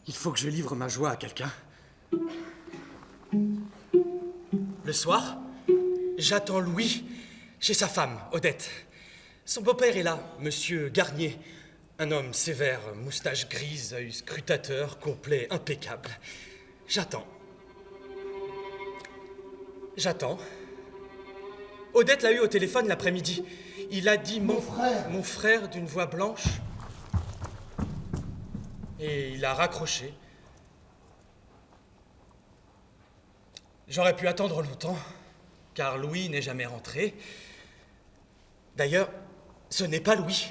Il faut que je livre ma joie à quelqu'un. Le soir, j'attends Louis chez sa femme, Odette. Son beau-père est là, Monsieur Garnier. Un homme sévère, moustache grise, œil scrutateur, complet, impeccable. J'attends. Odette l'a eu au téléphone l'après-midi. Il a dit mon frère d'une voix blanche. Et il a raccroché. J'aurais pu attendre longtemps, car Louis n'est jamais rentré. D'ailleurs, ce n'est pas Louis.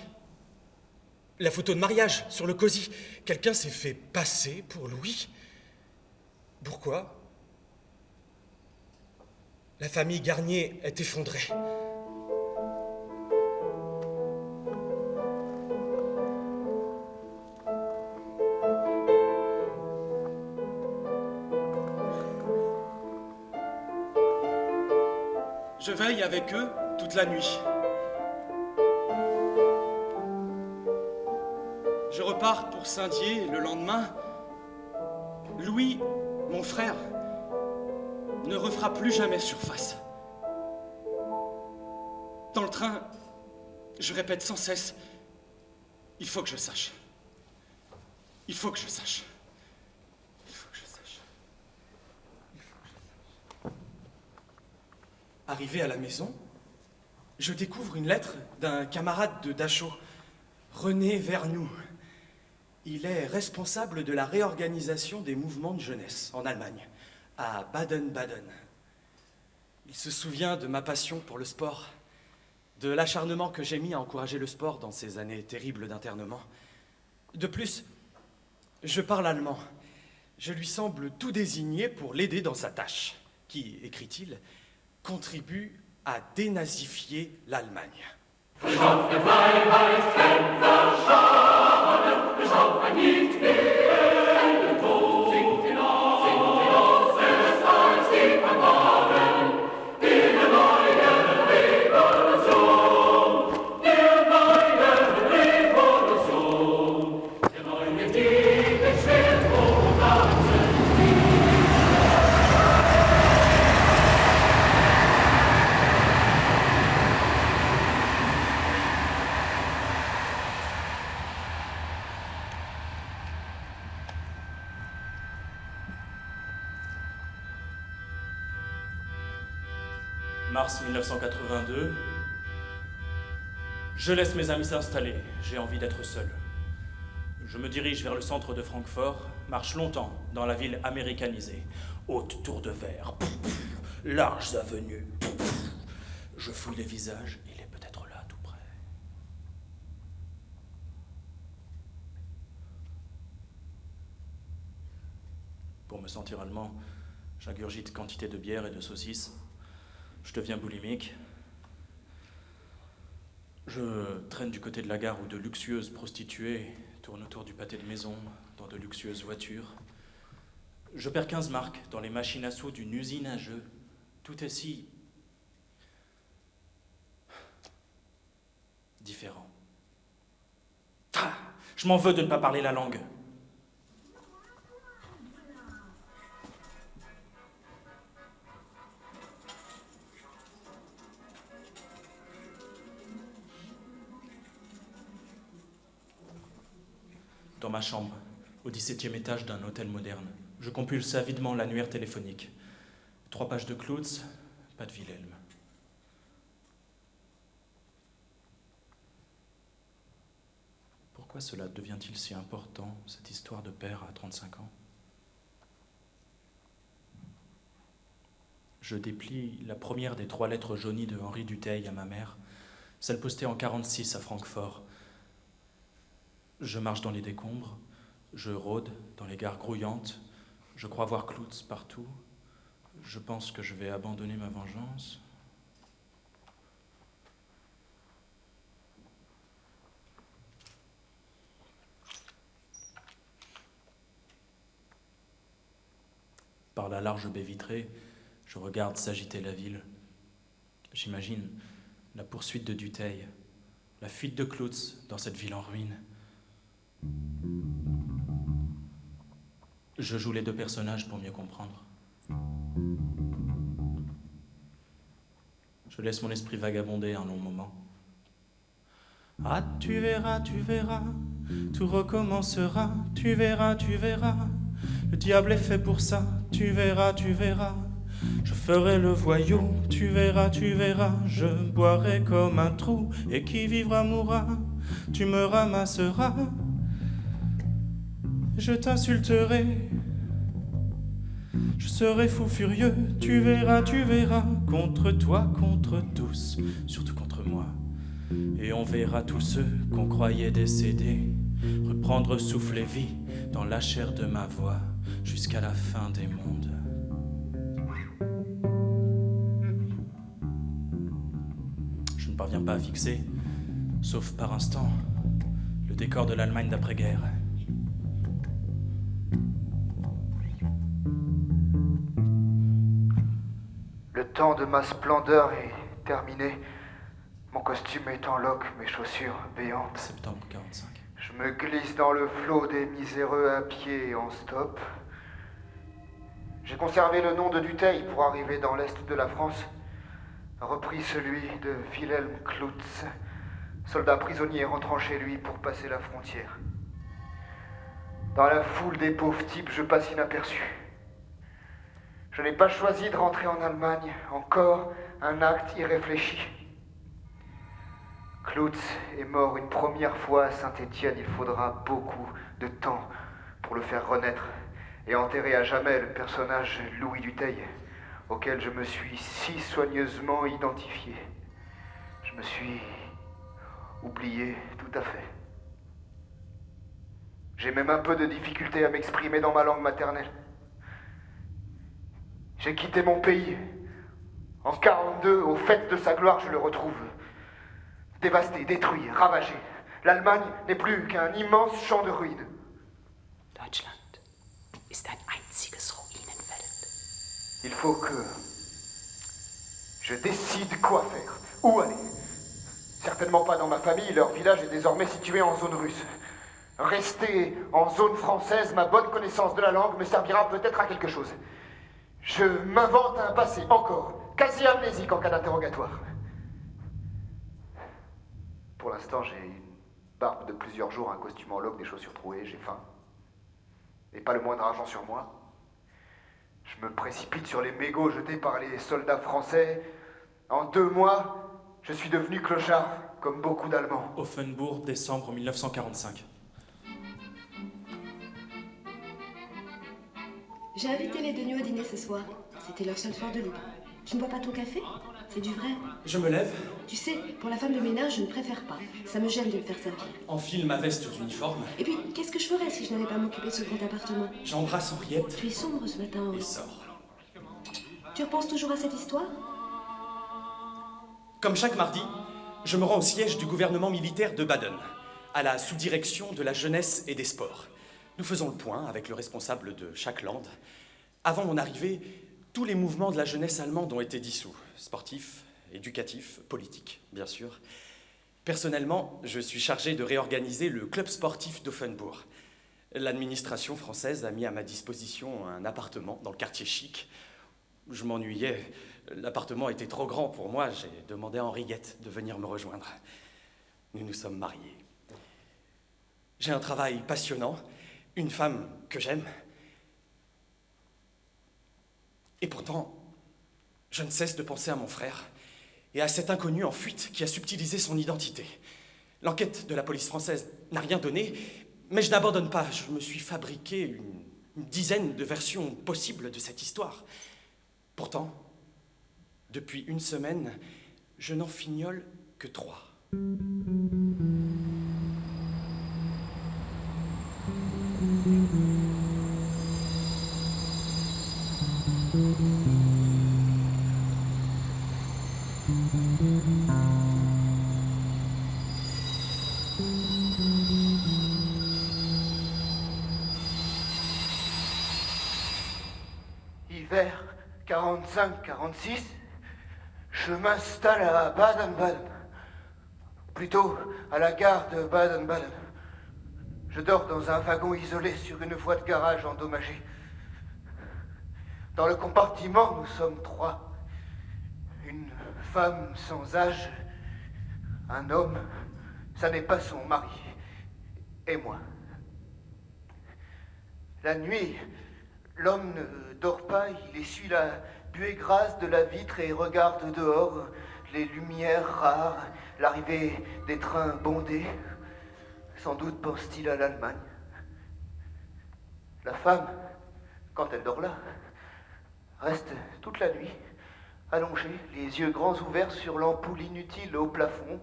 La photo de mariage sur le cosy. Quelqu'un s'est fait passer pour Louis. Pourquoi? La famille Garnier est effondrée. Je veille avec eux toute la nuit. Je repars pour Saint-Dié le lendemain. Louis, mon frère, ne refera plus jamais surface. Dans le train, je répète sans cesse, il faut que je sache. Il faut que je sache. Il faut que je sache. Arrivé à la maison, je découvre une lettre d'un camarade de Dachau, René Vernoux. Il est responsable de la réorganisation des mouvements de jeunesse en Allemagne, à Baden-Baden. Il se souvient de ma passion pour le sport, de l'acharnement que j'ai mis à encourager le sport dans ces années terribles d'internement. De plus, je parle allemand. Je lui semble tout désigné pour l'aider dans sa tâche, qui, écrit-il, contribue à dénazifier l'Allemagne. Mars 1982. Je laisse mes amis s'installer. J'ai envie d'être seul. Je me dirige vers le centre de Francfort, marche longtemps dans la ville américanisée. Hautes tours de verre, larges avenues. Je fouille les visages, il est peut-être là, tout près. Pour me sentir allemand, j'ingurgite quantité de bière et de saucisses. Je deviens boulimique. Je traîne du côté de la gare où de luxueuses prostituées tournent autour du pâté de maison, dans de luxueuses voitures. Je perds 15 marks dans les machines à sous d'une usine à jeux. Tout est si différent. Ah, je m'en veux de ne pas parler la langue. Dans ma chambre, au 17e étage d'un hôtel moderne, je compulse avidement l'annuaire téléphonique. 3 pages de Cloutz, pas de Wilhelm. Pourquoi cela devient-il si important, cette histoire de père à 35 ans? Je déplie la première des 3 lettres jaunies de Henri Dutheil à ma mère, celle postée en 46 à Francfort. Je marche dans les décombres, je rôde dans les gares grouillantes, je crois voir Cloutz partout. Je pense que je vais abandonner ma vengeance. Par la large baie vitrée, je regarde s'agiter la ville. J'imagine la poursuite de Dutheil, la fuite de Cloutz dans cette ville en ruine. Je joue les 2 personnages pour mieux comprendre. Je laisse mon esprit vagabonder un long moment. Ah, tu verras, tout recommencera, tu verras. Le diable est fait pour ça, tu verras. Je ferai le voyou, tu verras. Je boirai comme un trou, et qui vivra mourra. Tu me ramasseras, je t'insulterai. Je serai fou furieux, tu verras, contre toi, contre tous, surtout contre moi. Et on verra tous ceux qu'on croyait décédés reprendre souffle et vie dans la chair de ma voix jusqu'à la fin des mondes. Je ne parviens pas à fixer, sauf par instant, le décor de l'Allemagne d'après-guerre. Le temps de ma splendeur est terminé. Mon costume est en loques, mes chaussures béantes. Septembre 45. Je me glisse dans le flot des miséreux à pied et en stop. J'ai conservé le nom de Dutheil pour arriver dans l'est de la France. Repris celui de Wilhelm Cloutz, soldat prisonnier rentrant chez lui pour passer la frontière. Dans la foule des pauvres types, je passe inaperçu. Je n'ai pas choisi de rentrer en Allemagne, encore un acte irréfléchi. Cloutz est mort une première fois à Saint-Étienne. Il faudra beaucoup de temps pour le faire renaître et enterrer à jamais le personnage Louis Dutheil, auquel je me suis si soigneusement identifié. Je me suis oublié tout à fait. J'ai même un peu de difficulté à m'exprimer dans ma langue maternelle. J'ai quitté mon pays. En 42, aux fêtes de sa gloire, je le retrouve. Dévasté, détruit, ravagé. L'Allemagne n'est plus qu'un immense champ de ruines. Deutschland ist ein einziges Ruinenfeld. Il faut que je décide quoi faire, où aller. Certainement pas dans ma famille, leur village est désormais situé en zone russe. Rester en zone française, ma bonne connaissance de la langue me servira peut-être à quelque chose. Je m'invente un passé, encore, quasi amnésique en cas d'interrogatoire. Pour l'instant, j'ai une barbe de plusieurs jours, un costume en loques, des chaussures trouées, j'ai faim. Et pas le moindre argent sur moi. Je me précipite sur les mégots jetés par les soldats français. En 2 mois, je suis devenu clochard, comme beaucoup d'Allemands. Offenbourg, décembre 1945. J'ai invité les Degnaud au dîner ce soir. C'était leur seul soir de libre. Tu ne bois pas ton café? C'est du vrai. Je me lève. Tu sais, pour la femme de ménage, je ne préfère pas. Ça me gêne de me faire servir. Enfile ma veste d'uniforme. Et puis, qu'est-ce que je ferais si je n'avais pas m'occuper de ce grand appartement? J'embrasse Henriette. Tu es sombre ce matin, Henri. Et sors. Tu repenses toujours à cette histoire? Comme chaque mardi, je me rends au siège du gouvernement militaire de Baden, à la sous-direction de la jeunesse et des sports. Nous faisons le point avec le responsable de chaque land. Avant mon arrivée, tous les mouvements de la jeunesse allemande ont été dissous. Sportifs, éducatifs, politiques, bien sûr. Personnellement, je suis chargé de réorganiser le club sportif d'Offenbourg. L'administration française a mis à ma disposition un appartement dans le quartier chic. Je m'ennuyais. L'appartement était trop grand pour moi. J'ai demandé à Henriette de venir me rejoindre. Nous nous sommes mariés. J'ai un travail passionnant, une femme que j'aime. Et pourtant, je ne cesse de penser à mon frère et à cet inconnu en fuite qui a subtilisé son identité. L'enquête de la police française n'a rien donné, mais je n'abandonne pas. Je me suis fabriqué une dizaine de versions possibles de cette histoire. Pourtant, depuis une semaine, je n'en fignole que 3. Hiver 45-46, je m'installe à Baden-Baden. Plutôt à la gare de Baden-Baden. Je dors dans un wagon isolé sur une voie de garage endommagée. Dans le compartiment, nous sommes 3. Une femme sans âge, un homme, ça n'est pas son mari, et moi. La nuit, l'homme ne dort pas, il essuie la buée grasse de la vitre et regarde dehors les lumières rares, l'arrivée des trains bondés. Sans doute pense-t-il à l'Allemagne. La femme, quand elle dort là, reste toute la nuit, allongée, les yeux grands ouverts sur l'ampoule inutile au plafond,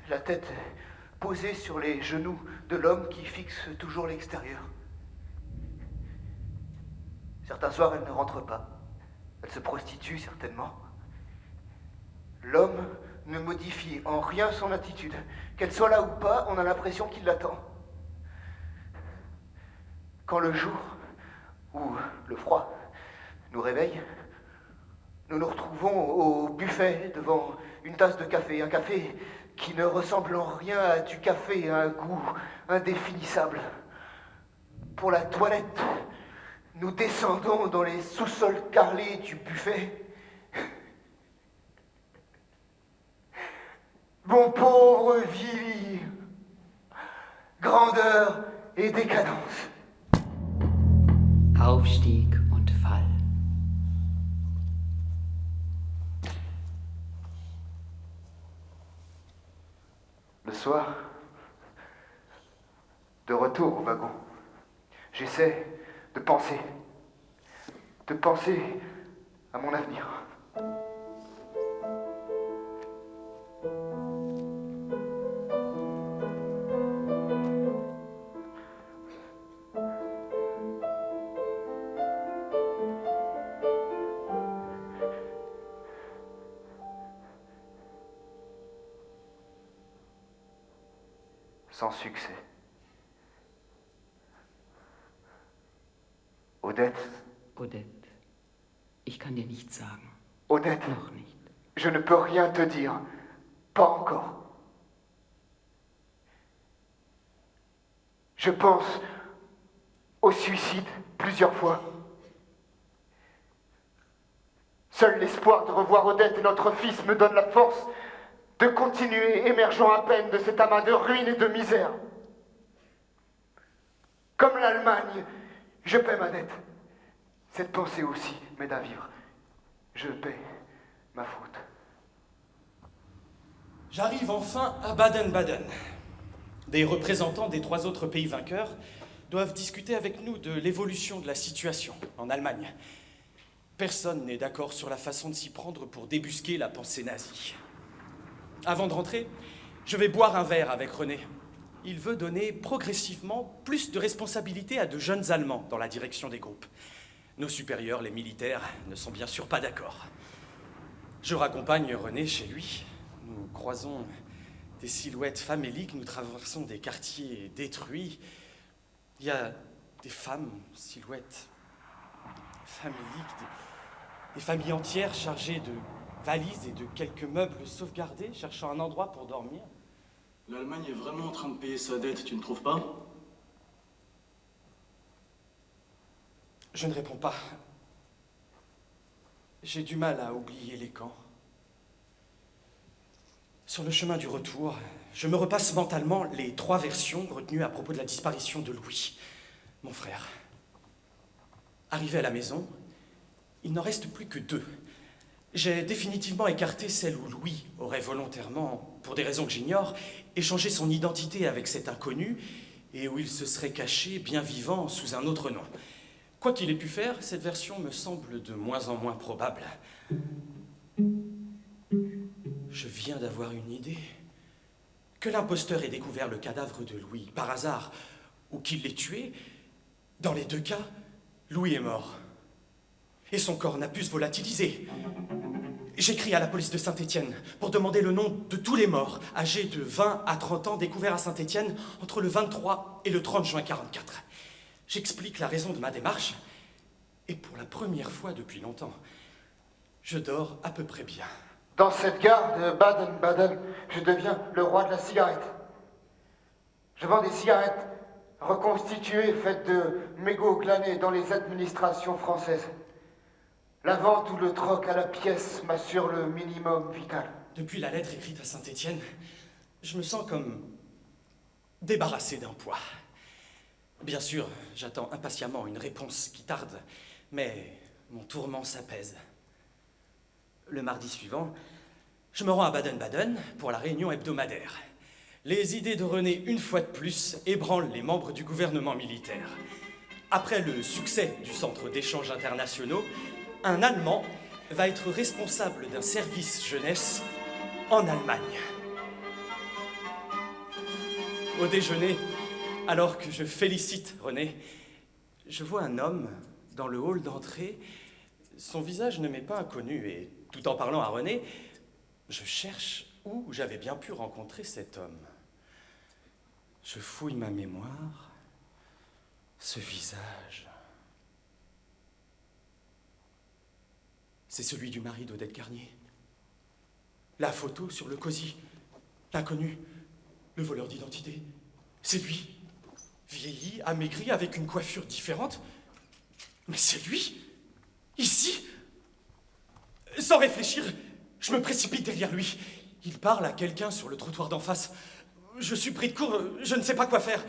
la tête posée sur les genoux de l'homme qui fixe toujours l'extérieur. Certains soirs, elle ne rentre pas. Elle se prostitue certainement. L'homme ne modifie en rien son attitude. Qu'elle soit là ou pas, on a l'impression qu'il l'attend. Quand le jour ou le froid nous réveille, nous nous retrouvons au buffet devant une tasse de café. Un café qui ne ressemble en rien à du café, à un goût indéfinissable. Pour la toilette, nous descendons dans les sous-sols carrelés du buffet. Mon pauvre Willy, grandeur et décadence. Aufstieg und Fall. Le soir, de retour au wagon, j'essaie de penser à mon avenir. Sans succès. Odette. Odette, ich kann dir nichts sagen. Odette. Noch nicht. Je ne peux rien te dire. Pas encore. Je pense au suicide plusieurs fois. Seul l'espoir de revoir Odette et notre fils me donne la force de continuer, émergeant à peine de cet amas de ruines et de misère. Comme l'Allemagne, je paie ma dette. Cette pensée aussi m'aide à vivre. Je paie ma faute. J'arrive enfin à Baden-Baden. Des représentants des 3 autres pays vainqueurs doivent discuter avec nous de l'évolution de la situation en Allemagne. Personne n'est d'accord sur la façon de s'y prendre pour débusquer la pensée nazie. Avant de rentrer, je vais boire un verre avec René. Il veut donner progressivement plus de responsabilités à de jeunes Allemands dans la direction des groupes. Nos supérieurs, les militaires, ne sont bien sûr pas d'accord. Je raccompagne René chez lui. Nous croisons des silhouettes faméliques, nous traversons des quartiers détruits. Il y a des femmes, silhouettes faméliques, des familles entières chargées valise et de quelques meubles sauvegardés, cherchant un endroit pour dormir. L'Allemagne est vraiment en train de payer sa dette, tu ne trouves pas? Je ne réponds pas. J'ai du mal à oublier les camps. Sur le chemin du retour, je me repasse mentalement les 3 versions retenues à propos de la disparition de Louis, mon frère. Arrivé à la maison, il n'en reste plus que 2. J'ai définitivement écarté celle où Louis aurait volontairement, pour des raisons que j'ignore, échangé son identité avec cet inconnu et où il se serait caché bien vivant sous un autre nom. Quoi qu'il ait pu faire, cette version me semble de moins en moins probable. Je viens d'avoir une idée. Que l'imposteur ait découvert le cadavre de Louis par hasard ou qu'il l'ait tué, dans les 2 cas, Louis est mort. Et son corps n'a pu se volatiliser. J'écris à la police de Saint-Étienne pour demander le nom de tous les morts âgés de 20 à 30 ans découverts à Saint-Étienne entre le 23 et le 30 juin 1944. J'explique la raison de ma démarche et pour la première fois depuis longtemps, je dors à peu près bien. Dans cette gare de Baden-Baden, je deviens le roi de la cigarette. Je vends des cigarettes reconstituées, faites de mégots glanés dans les administrations françaises. La vente ou le troc à la pièce m'assure le minimum vital. Depuis la lettre écrite à Saint-Étienne, je me sens comme débarrassé d'un poids. Bien sûr, j'attends impatiemment une réponse qui tarde, mais mon tourment s'apaise. Le mardi suivant, je me rends à Baden-Baden pour la réunion hebdomadaire. Les idées de René, une fois de plus, ébranlent les membres du gouvernement militaire. Après le succès du centre d'échanges internationaux, un Allemand va être responsable d'un service jeunesse en Allemagne. Au déjeuner, alors que je félicite René, je vois un homme dans le hall d'entrée. Son visage ne m'est pas inconnu et, tout en parlant à René, je cherche où j'avais bien pu rencontrer cet homme. Je fouille ma mémoire. Ce visage... C'est celui du mari d'Odette Garnier. La photo sur le cosy. L'inconnu. Le voleur d'identité. C'est lui. Vieilli, amaigri, avec une coiffure différente. Mais c'est lui. Ici. Sans réfléchir, je me précipite derrière lui. Il parle à quelqu'un sur le trottoir d'en face. Je suis pris de court, je ne sais pas quoi faire.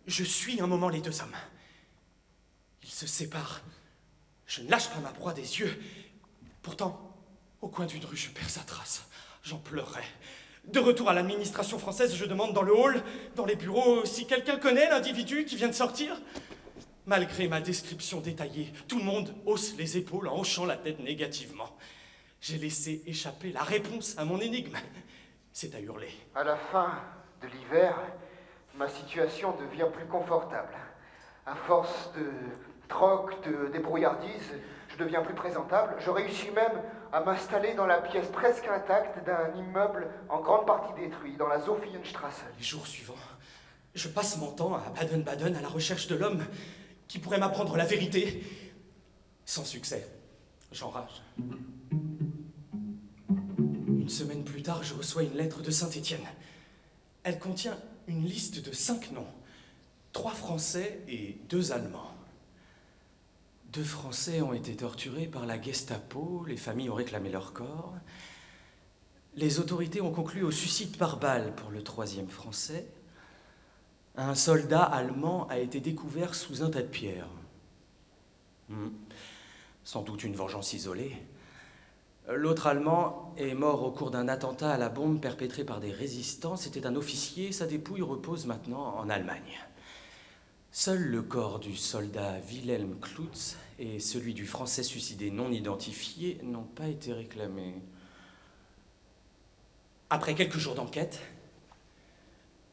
Je suis un moment les 2 hommes. Ils se séparent. Je ne lâche pas ma proie des yeux. Pourtant, au coin d'une rue, je perds sa trace. J'en pleurerais. De retour à l'administration française, je demande dans le hall, dans les bureaux, si quelqu'un connaît l'individu qui vient de sortir. Malgré ma description détaillée, tout le monde hausse les épaules en hochant la tête négativement. J'ai laissé échapper la réponse à mon énigme. C'est à hurler. À la fin de l'hiver, ma situation devient plus confortable. À force de troc, de débrouillardise, je deviens plus présentable. Je réussis même à m'installer dans la pièce presque intacte d'un immeuble en grande partie détruit, dans la Sophienstrasse. Les jours suivants, je passe mon temps à Baden-Baden à la recherche de l'homme qui pourrait m'apprendre la vérité. Sans succès, j'enrage. Une semaine plus tard, je reçois une lettre de Saint-Étienne. Elle contient une liste de 5 noms. 3 Français et 2 Allemands. 2 Français ont été torturés par la Gestapo, les familles ont réclamé leur corps. Les autorités ont conclu au suicide par balle pour le 3e Français. Un soldat allemand a été découvert sous un tas de pierres. Sans doute une vengeance isolée. L'autre Allemand est mort au cours d'un attentat à la bombe perpétré par des résistants. C'était un officier, sa dépouille repose maintenant en Allemagne. Seul le corps du soldat Wilhelm Klutz et celui du Français suicidé non identifié n'ont pas été réclamés. Après quelques jours d'enquête,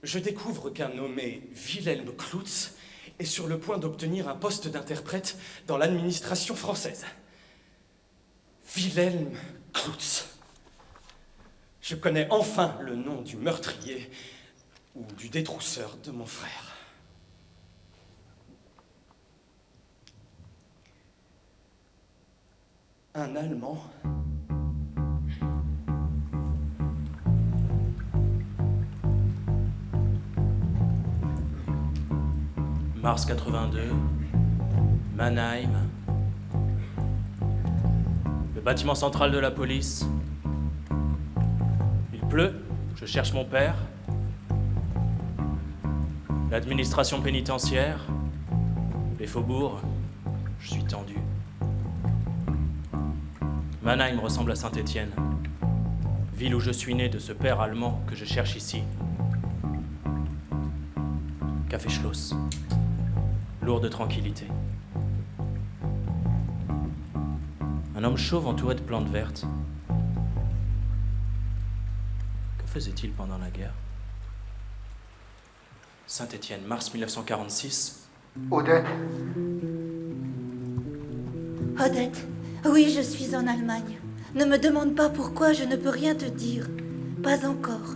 je découvre qu'un nommé Wilhelm Klutz est sur le point d'obtenir un poste d'interprète dans l'administration française. Wilhelm Klutz. Je connais enfin le nom du meurtrier ou du détrousseur de mon frère. Un Allemand Mars 82, Mannheim, le bâtiment central de la police. Il pleut, je cherche mon père. L'administration pénitentiaire, les faubourgs, je suis tendu. Mannheim ressemble à Saint-Étienne, ville où je suis né de ce père allemand que je cherche ici. Café Schloss, lourd de tranquillité. Un homme chauve entouré de plantes vertes. Que faisait-il pendant la guerre? Saint-Étienne, mars 1946. Odette? Odette, oui, je suis en Allemagne. Ne me demande pas pourquoi, je ne peux rien te dire. Pas encore.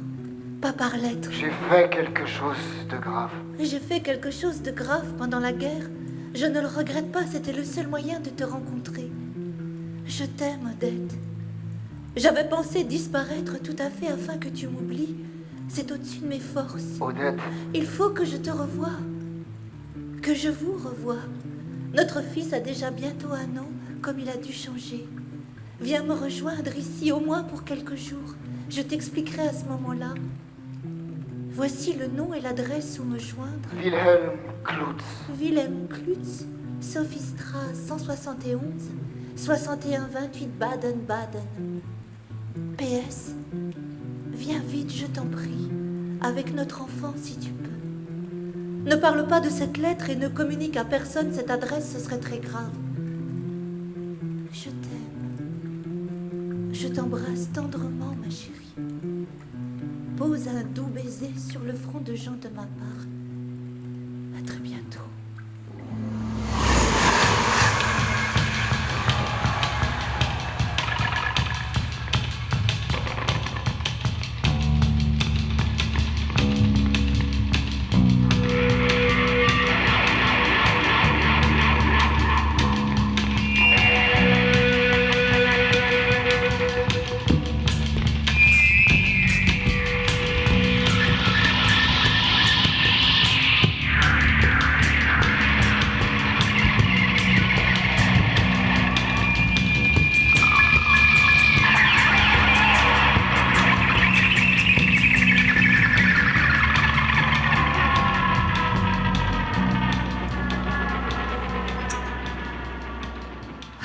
Pas par lettre. J'ai fait quelque chose de grave. J'ai fait quelque chose de grave pendant la guerre. Je ne le regrette pas, c'était le seul moyen de te rencontrer. Je t'aime, Odette. J'avais pensé disparaître tout à fait afin que tu m'oublies. C'est au-dessus de mes forces. Odette. Il faut que je te revoie. Que je vous revoie. Notre fils a déjà bientôt 1 an, comme il a dû changer. Viens me rejoindre ici, au moins pour quelques jours. Je t'expliquerai à ce moment-là. Voici le nom et l'adresse où me joindre. Wilhelm Klutz. Wilhelm Klutz, Sophie Strasse 171, 6128 Baden-Baden. PS. Viens vite, je t'en prie, avec notre enfant si tu peux. Ne parle pas de cette lettre et ne communique à personne cette adresse, ce serait très grave. Je t'aime. Je t'embrasse tendrement, ma chérie. Pose un doux baiser sur le front de Jean de ma part. À très bientôt.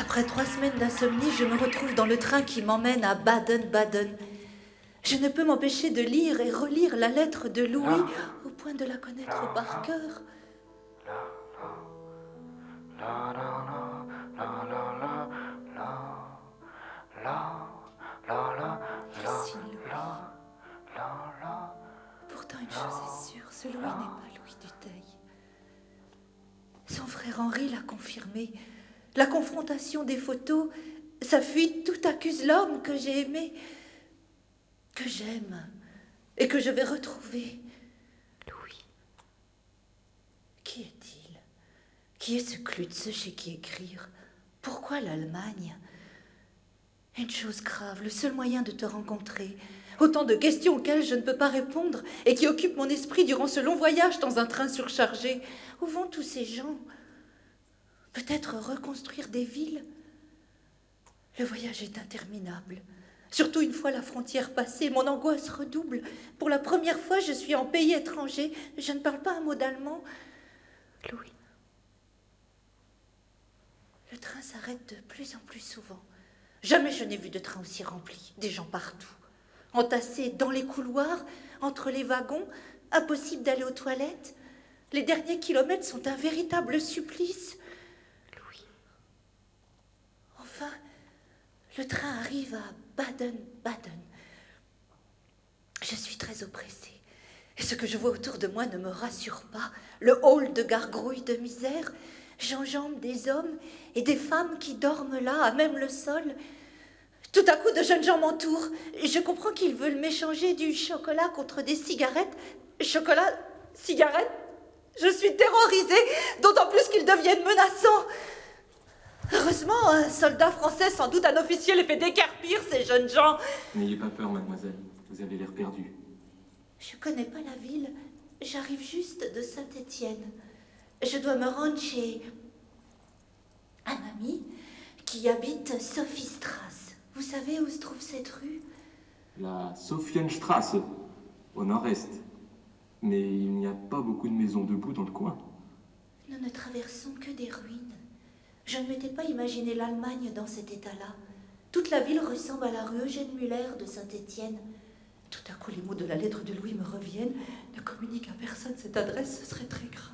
Après 3 semaines d'insomnie, je me retrouve dans le train qui m'emmène à Baden-Baden. Je ne peux m'empêcher de lire et relire la lettre de Louis au point de la connaître par cœur. Merci, Louis. Pourtant, une chose est sûre, ce Louis n'est pas Louis Dutheil. Son frère Henri l'a confirmé. La confrontation des photos, sa fuite, tout accuse l'homme que j'ai aimé, que j'aime et que je vais retrouver. Louis. Qui est-il? Qui est ce Klutz chez qui écrire? Pourquoi l'Allemagne? Une chose grave, le seul moyen de te rencontrer. Autant de questions auxquelles je ne peux pas répondre et qui occupent mon esprit durant ce long voyage dans un train surchargé. Où vont tous ces gens? Peut-être reconstruire des villes? Le voyage est interminable. Surtout une fois la frontière passée, mon angoisse redouble. Pour la première fois, je suis en pays étranger. Je ne parle pas un mot d'allemand. Louis. Le train s'arrête de plus en plus souvent. Jamais je n'ai vu de train aussi rempli. Des gens partout. Entassés dans les couloirs, entre les wagons. Impossible d'aller aux toilettes. Les derniers kilomètres sont un véritable supplice. Enfin, le train arrive à Baden-Baden. Je suis très oppressée. Et ce que je vois autour de moi ne me rassure pas. Le hall de gargouilles de misère. J'enjambe des hommes et des femmes qui dorment là, à même le sol. Tout à coup, de jeunes gens m'entourent. Je comprends qu'ils veulent m'échanger du chocolat contre des cigarettes. Chocolat, cigarettes? Je suis terrorisée, d'autant plus qu'ils deviennent menaçants. Heureusement, un soldat français, sans doute un officier, les fait décarpir, ces jeunes gens. N'ayez pas peur, mademoiselle. Vous avez l'air perdue. Je connais pas la ville. J'arrive juste de Saint-Étienne. Je dois me rendre chez un ami qui habite Sophiestrasse. Vous savez où se trouve cette rue? La Sophienstrasse, au nord-est. Mais il n'y a pas beaucoup de maisons debout dans le coin. Nous ne traversons que des ruines. Je ne m'étais pas imaginé l'Allemagne dans cet état-là. Toute la ville ressemble à la rue Eugène Muller de Saint-Étienne. Tout à coup, les mots de la lettre de Louis me reviennent. Ne communique à personne cette adresse, ce serait très grave.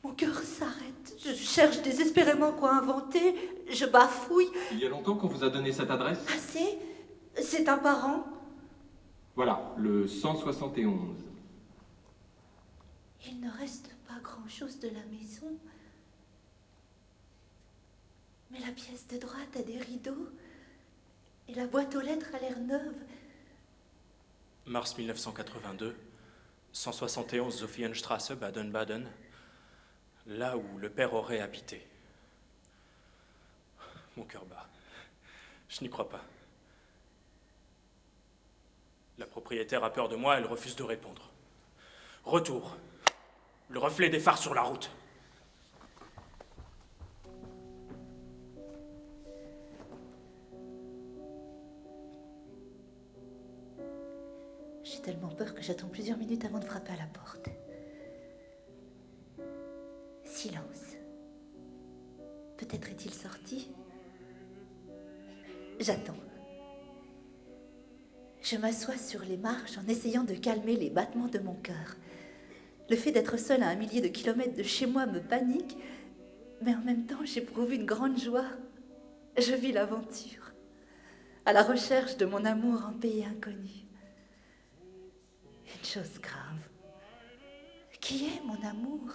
Mon cœur s'arrête. Je cherche désespérément quoi inventer. Je bafouille. Il y a longtemps qu'on vous a donné cette adresse? Assez. C'est un parent. Voilà, le 171. Il ne reste pas grand-chose de la maison. Mais la pièce de droite a des rideaux. Et la boîte aux lettres a l'air neuve. Mars 1982, 171 Sophienstrasse, Baden-Baden, là où le père aurait habité. Mon cœur bat. Je n'y crois pas. La propriétaire a peur de moi, elle refuse de répondre. Retour. Le reflet des phares sur la route. J'ai tellement peur que j'attends plusieurs minutes avant de frapper à la porte. Silence. Peut-être est-il sorti? J'attends. Je m'assois sur les marches en essayant de calmer les battements de mon cœur. Le fait d'être seule à 1 millier de kilomètres de chez moi me panique, mais en même temps j'éprouve une grande joie. Je vis l'aventure, à la recherche de mon amour en pays inconnu. Une chose grave. Qui est mon amour?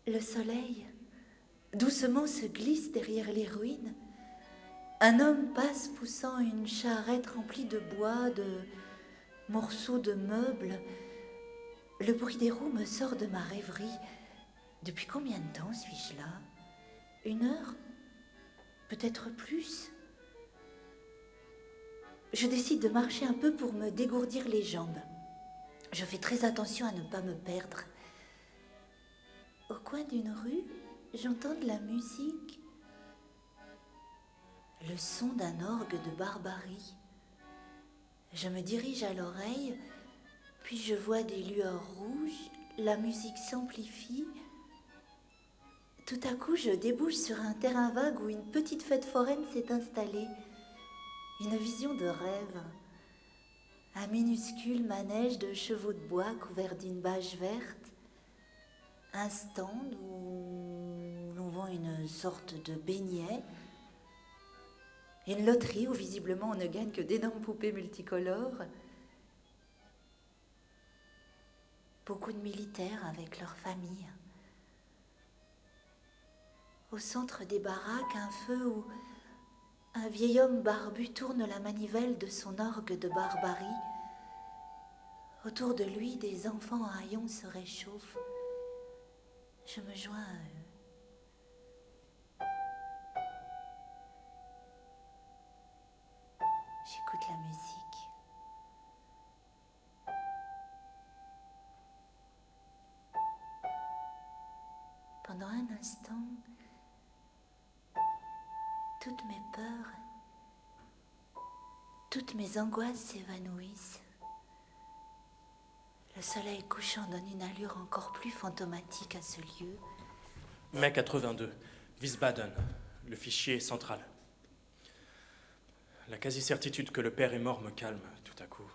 Le soleil doucement se glisse derrière les ruines. Un homme passe poussant une charrette remplie de bois, de morceaux de meubles. Le bruit des roues me sort de ma rêverie. Depuis combien de temps suis-je là? 1 heure? Peut-être plus? Je décide de marcher un peu pour me dégourdir les jambes. Je fais très attention à ne pas me perdre. Au coin d'une rue, j'entends de la musique. Le son d'un orgue de Barbarie. Je me dirige à l'oreille, puis je vois des lueurs rouges, la musique s'amplifie. Tout à coup, je débouche sur un terrain vague où une petite fête foraine s'est installée. Une vision de rêve. Un minuscule manège de chevaux de bois couvert d'une bâche verte. Un stand où l'on vend une sorte de beignet. Une loterie où visiblement on ne gagne que d'énormes poupées multicolores. Beaucoup de militaires avec leurs familles. Au centre des baraques, un feu où un vieil homme barbu tourne la manivelle de son orgue de Barbarie. Autour de lui, des enfants en haillons se réchauffent. Je me joins à eux. J'écoute la musique. Pendant un instant, toutes mes peurs, toutes mes angoisses s'évanouissent. Le soleil couchant donne une allure encore plus fantomatique à ce lieu. Mai 82, Wiesbaden, le fichier central. La quasi-certitude que le père est mort me calme tout à coup.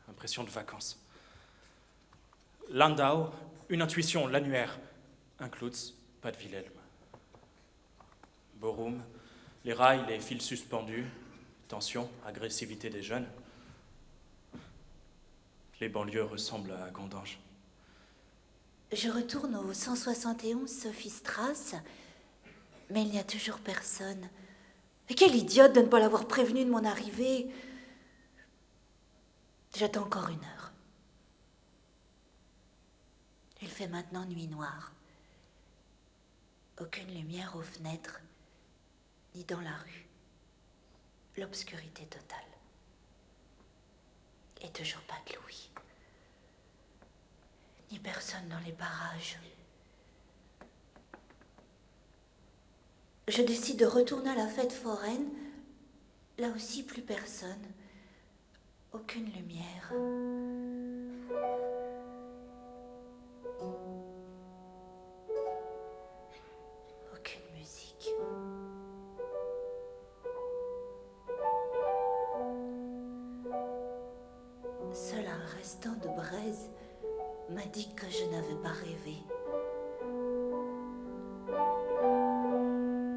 Impression de vacances. Landau, une intuition, l'annuaire. Un Klutz, pas de Wilhelm. Borum, les rails, les fils suspendus. Tension, agressivité des jeunes. Les banlieues ressemblent à Gandange. Je retourne au 171 Sophiestrasse, mais il n'y a toujours personne. Mais quelle idiote de ne pas l'avoir prévenu de mon arrivée. J'attends encore 1 heure. Il fait maintenant nuit noire. Aucune lumière aux fenêtres, ni dans la rue. L'obscurité totale. Et toujours pas de Louis. ni personne dans les parages. Je décide de retourner à la fête foraine. Là aussi, plus personne. Aucune lumière. Aucune musique. Seul un restant de braise m'indique que je n'avais pas rêvé.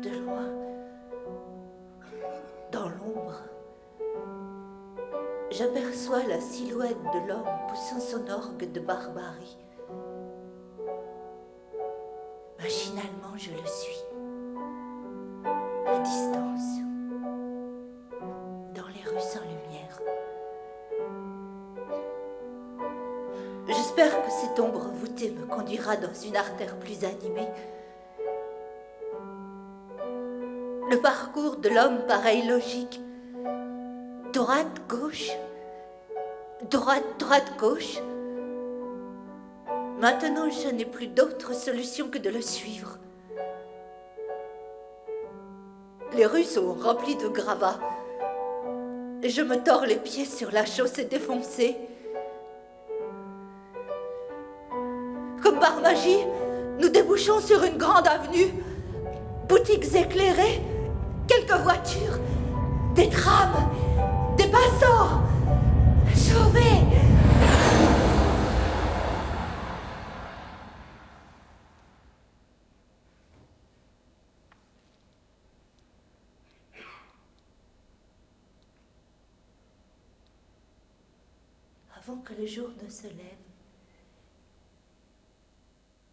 De loin, dans l'ombre, j'aperçois la silhouette de l'homme poussant son orgue de barbarie. Machinalement, je le suis. À distance, dans les rues sans lumière. J'espère que cette ombre voûtée me conduira dans une artère plus animée. Le parcours de l'homme paraît logique. Droite, gauche. Droite, droite, gauche. Maintenant, je n'ai plus d'autre solution que de le suivre. Les rues sont remplies de gravats. Je me tords les pieds sur la chaussée défoncée. Comme par magie, nous débouchons sur une grande avenue. Boutiques éclairées, quelques voitures, des trams, des passants. Sauvés! Avant que le jour ne se lève,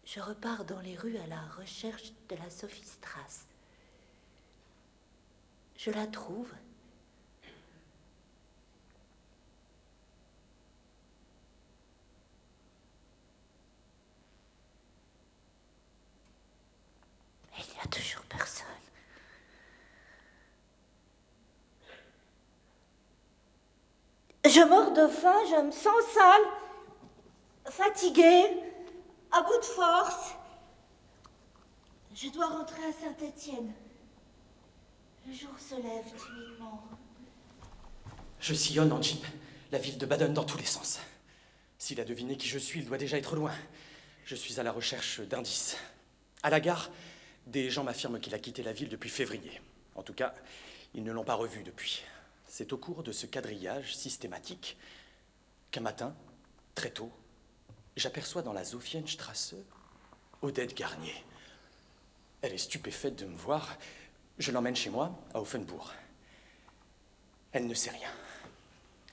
je repars dans les rues à la recherche de la Sophie-Strasse. Je la trouve. Il n'y a toujours personne. Je meurs de faim, je me sens sale, fatiguée, à bout de force. Je dois rentrer à Saint-Étienne. Le jour se lève timidement. Je sillonne en jeep la ville de Baden dans tous les sens. S'il a deviné qui je suis, il doit déjà être loin. Je suis à la recherche d'indices. À la gare, des gens m'affirment qu'il a quitté la ville depuis février. En tout cas, ils ne l'ont pas revu depuis. C'est au cours de ce quadrillage systématique qu'un matin, très tôt, j'aperçois dans la Sophienstrasse Odette Garnier. Elle est stupéfaite de me voir. Je l'emmène chez moi, à Offenbourg. Elle ne sait rien.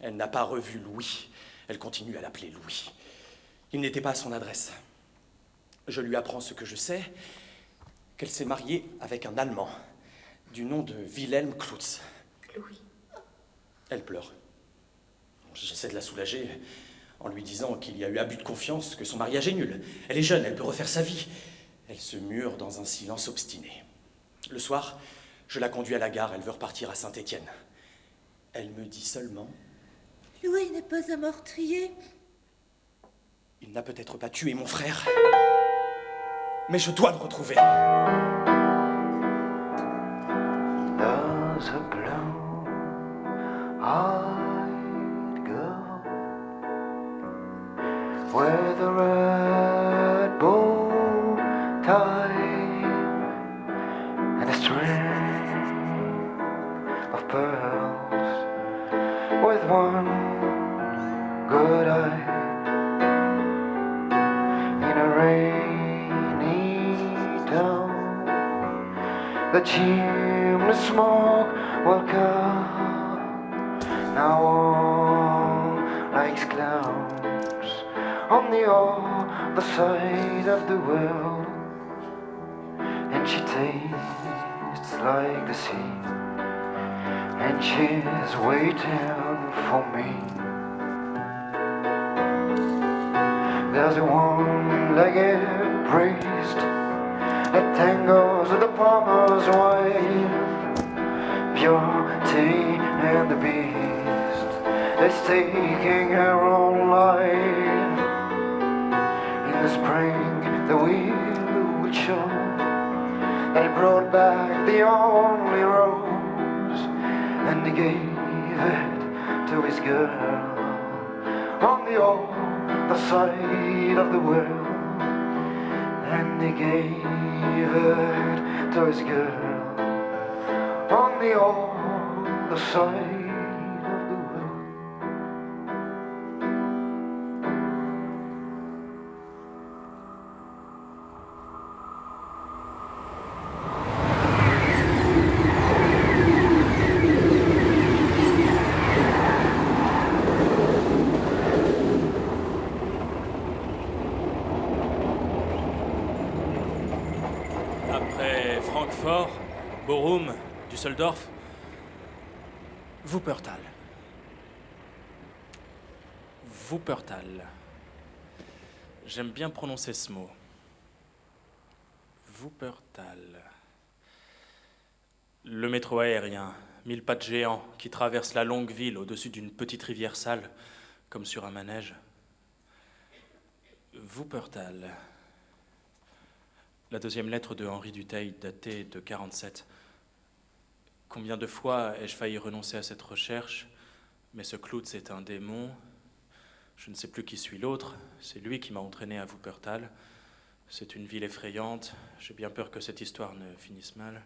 Elle n'a pas revu Louis. Elle continue à l'appeler Louis. Il n'était pas à son adresse. Je lui apprends ce que je sais, qu'elle s'est mariée avec un Allemand, du nom de Wilhelm Klutz. Louis. Elle pleure. J'essaie de la soulager en lui disant qu'il y a eu abus de confiance, que son mariage est nul. Elle est jeune, elle peut refaire sa vie. Elle se mure dans un silence obstiné. Le soir, je la conduis à la gare, elle veut repartir à Saint-Étienne. Elle me dit seulement... Louis n'est pas un meurtrier. Il n'a peut-être pas tué mon frère, mais je dois le retrouver. There's a blue-eyed girl with a red bow tie and a string of pearls with one good eye in a rainy town. The chimney smoke will come. Now all likes clowns on the other side of the world, and she tastes like the sea, and she's waiting for me. There's a one-legged priest that tangles with the farmer's wife. Beauty and the Beast is taking her own life. back the only rose, and he gave it to his girl on the other side of the world. And he gave it to his girl on the other side. Après Francfort, Bochum, Düsseldorf, Wuppertal. Wuppertal. J'aime bien prononcer ce mot. Wuppertal. Le métro aérien, 1000 pas de géants qui traversent la longue ville au-dessus d'une petite rivière sale, comme sur un manège. Wuppertal. La deuxième lettre de Henri Dutheil, datée de 47. Combien de fois ai-je failli renoncer à cette recherche, mais ce Klutz est un démon. Je ne sais plus qui suit l'autre, c'est lui qui m'a entraîné à Wuppertal. C'est une ville effrayante, j'ai bien peur que cette histoire ne finisse mal.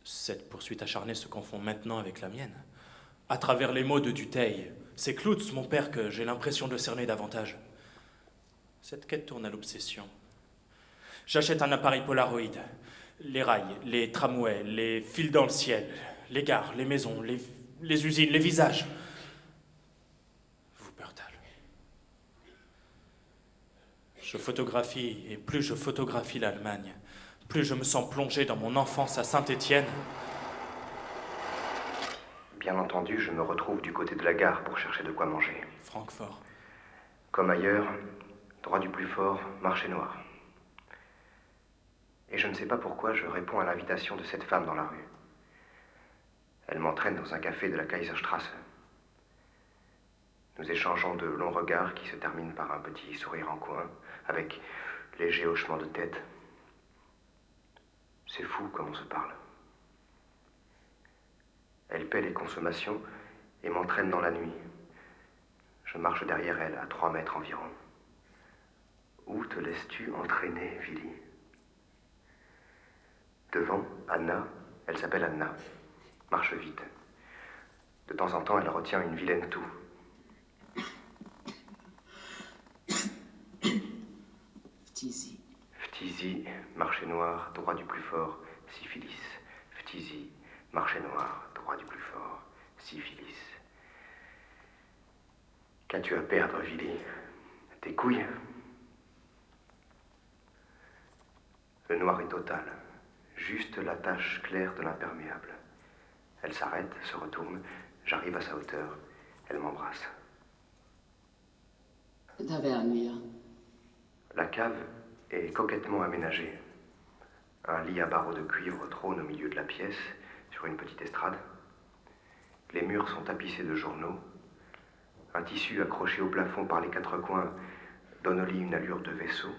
Cette poursuite acharnée se confond maintenant avec la mienne. À travers les mots de Dutheil, c'est Klutz, mon père, que j'ai l'impression de cerner davantage. Cette quête tourne à l'obsession. J'achète un appareil Polaroid. Les rails, les tramways, les fils dans le ciel, les gares, les maisons, les usines, les visages. Wuppertal. Je photographie, et plus je photographie l'Allemagne, plus je me sens plongé dans mon enfance à Saint-Étienne. Bien entendu, je me retrouve du côté de la gare pour chercher de quoi manger. Francfort. Comme ailleurs, droit du plus fort, marché noir. Et je ne sais pas pourquoi je réponds à l'invitation de cette femme dans la rue. Elle m'entraîne dans un café de la Kaiserstrasse. Nous échangeons de longs regards qui se terminent par un petit sourire en coin, avec léger hochement de tête. C'est fou comme on se parle. Elle paie les consommations et m'entraîne dans la nuit. Je marche derrière elle, à 3 mètres environ. Où te laisses-tu entraîner, Willy? Devant, Anna, elle s'appelle Anna, marche vite. De temps en temps, elle retient une vilaine toux. Phtisie. Phtisie, marché noir, droit du plus fort, syphilis. Phtisie, marché noir, droit du plus fort, syphilis. Qu'as-tu à perdre, Willy? Tes couilles? Le noir est total, juste la tache claire de l'imperméable. Elle s'arrête, se retourne, j'arrive à sa hauteur, elle m'embrasse. Da wären wir. La cave est coquettement aménagée. Un lit à barreaux de cuivre trône au milieu de la pièce, sur une petite estrade. Les murs sont tapissés de journaux. Un tissu accroché au plafond par les 4 coins donne au lit une allure de vaisseau.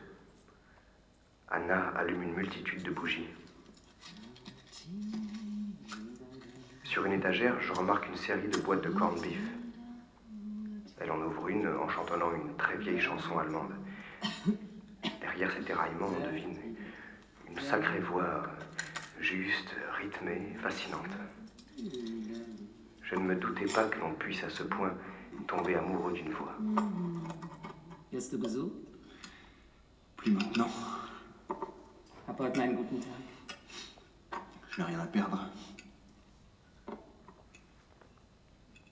Anna allume une multitude de bougies. Sur une étagère, je remarque une série de boîtes de corned beef. Elle en ouvre une en chantonnant une très vieille chanson allemande. Derrière cet éraillement, on devine une sacrée voix juste, rythmée, fascinante. Je ne me doutais pas que l'on puisse à ce point tomber amoureux d'une voix. Wirst du Besuch? Plus maintenant. Hab heute einen guten Tag. Je n'ai rien à perdre.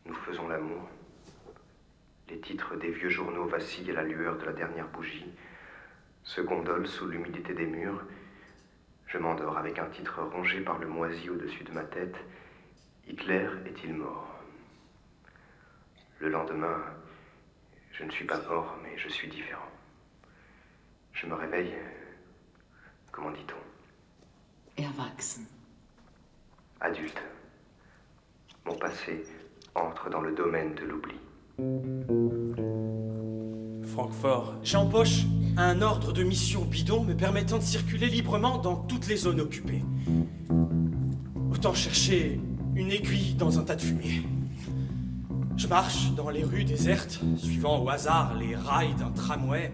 Nous faisons l'amour. Les titres des vieux journaux vacillent à la lueur de la dernière bougie, se gondolent sous l'humidité des murs. Je m'endors avec un titre rongé par le moisi au-dessus de ma tête. Hitler est-il mort? Le lendemain, je ne suis pas mort, mais je suis différent. Je me réveille, comment dit-on? Erwachsen. Adulte. Mon passé entre dans le domaine de l'oubli. Francfort. J'empoche un ordre de mission bidon me permettant de circuler librement dans toutes les zones occupées. Autant chercher une aiguille dans un tas de fumier. Je marche dans les rues désertes, suivant au hasard les rails d'un tramway.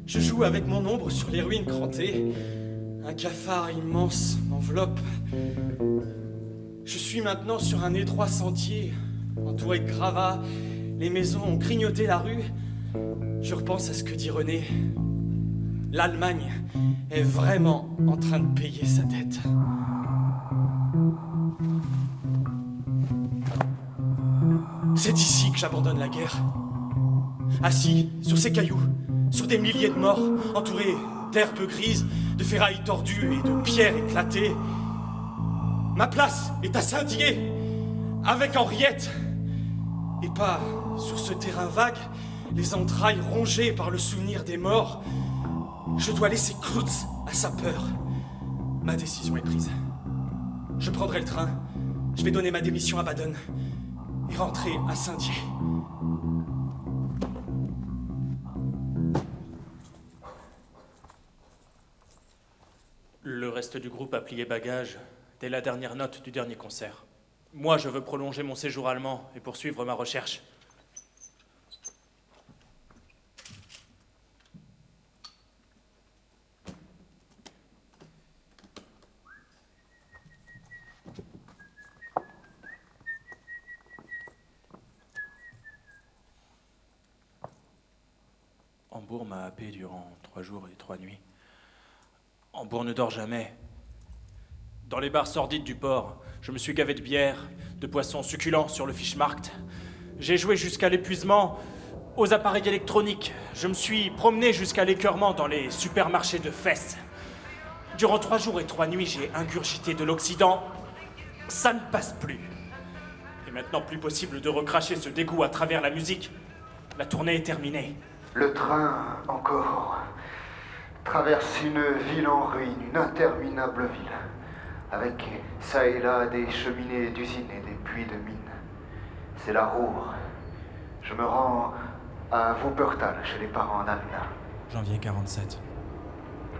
Je joue avec mon ombre sur les ruines crantées. Un cafard immense m'enveloppe. Je suis maintenant sur un étroit sentier, entouré de gravats. Les maisons ont grignoté la rue. Je repense à ce que dit René. L'Allemagne est vraiment en train de payer sa dette. C'est ici que j'abandonne la guerre. Assis sur ces cailloux, sur des milliers de morts, entourés d'herbes grises, de ferrailles tordues et de pierres éclatées. Ma place est à Saint-Dié, avec Henriette. Et pas sur ce terrain vague, les entrailles rongées par le souvenir des morts. Je dois laisser Klutz à sa peur. Ma décision est prise. Je prendrai le train, je vais donner ma démission à Baden et rentrer à Saint-Dié. Le reste du groupe a plié bagage dès la dernière note du dernier concert. Moi, je veux prolonger mon séjour allemand et poursuivre ma recherche. Hambourg m'a happé durant 3 jours et 3 nuits. Hambourg ne dort jamais. Dans les bars sordides du port, je me suis gavé de bière, de poissons succulents sur le Fischmarkt. J'ai joué jusqu'à l'épuisement aux appareils électroniques. Je me suis promené jusqu'à l'écœurement dans les supermarchés de fesses. Durant 3 jours et 3 nuits, j'ai ingurgité de l'Occident. Ça ne passe plus. Et maintenant, plus possible de recracher ce dégoût à travers la musique. La tournée est terminée. Le train, encore, traverse une ville en ruine, une interminable ville, avec ça et là des cheminées d'usines et des puits de mines. C'est la Ruhr. Je me rends à Wuppertal, chez les parents d'Anna. Janvier 47.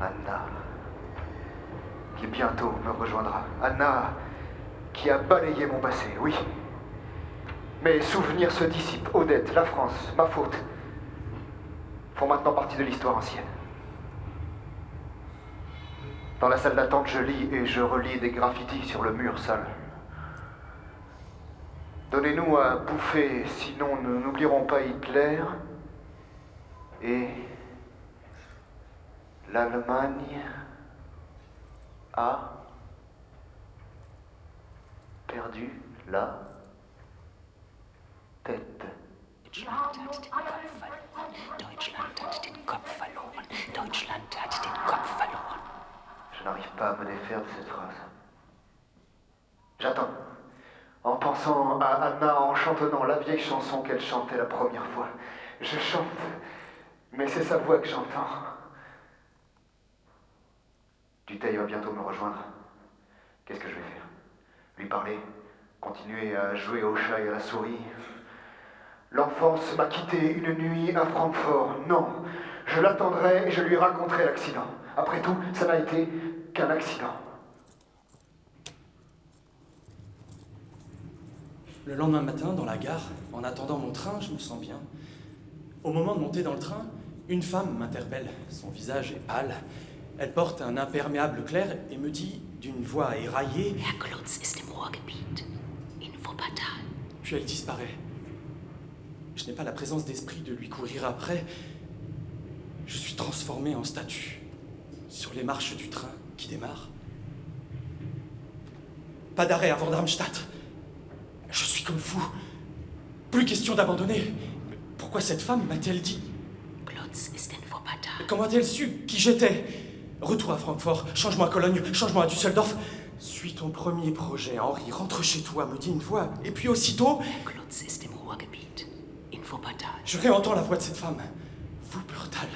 Anna, qui bientôt me rejoindra. Anna, qui a balayé mon passé, oui. Mes souvenirs se dissipent. Odette, la France, ma faute, font maintenant partie de l'histoire ancienne. Dans la salle d'attente, je lis et je relis des graffitis sur le mur sale. Donnez-nous à bouffer, sinon nous n'oublierons pas Hitler et l'Allemagne a perdu la tête. Deutschland hat den Kopf verloren. Deutschland hat den Kopf verloren. Je n'arrive pas à me défaire de cette phrase. J'attends, en pensant à Anna, en chantonnant la vieille chanson qu'elle chantait la première fois. Je chante, mais c'est sa voix que j'entends. Dutheil va bientôt me rejoindre. Qu'est-ce que je vais faire? Lui parler? Continuer à jouer au chat et à la souris? L'enfance m'a quitté une nuit à Francfort. Non, je l'attendrai et je lui raconterai l'accident. Après tout, ça n'a été qu'un accident. Le lendemain matin, dans la gare, en attendant mon train, je me sens bien. Au moment de monter dans le train, une femme m'interpelle. Son visage est pâle. Elle porte un imperméable clair et me dit d'une voix éraillée: Herr Klutz ist im Ruhrgebiet, in Wuppertal. Puis elle disparaît. Je n'ai pas la présence d'esprit de lui courir après. Je suis transformé en statue sur les marches du train qui démarre. Pas d'arrêt avant Darmstadt. Je suis comme fou. Plus question d'abandonner. Mais pourquoi cette femme m'a-t-elle dit? Klutz ist in Wuppertal. Comment a-t-elle su qui j'étais? Retour à Francfort, changement à Cologne, changement à Düsseldorf. Suis ton premier projet, Henri, rentre chez toi, me dit une voix. Et puis aussitôt... Klutz ist im Ruhrgebiet, in Wuppertal. Je réentends la voix de cette femme. Wuppertal.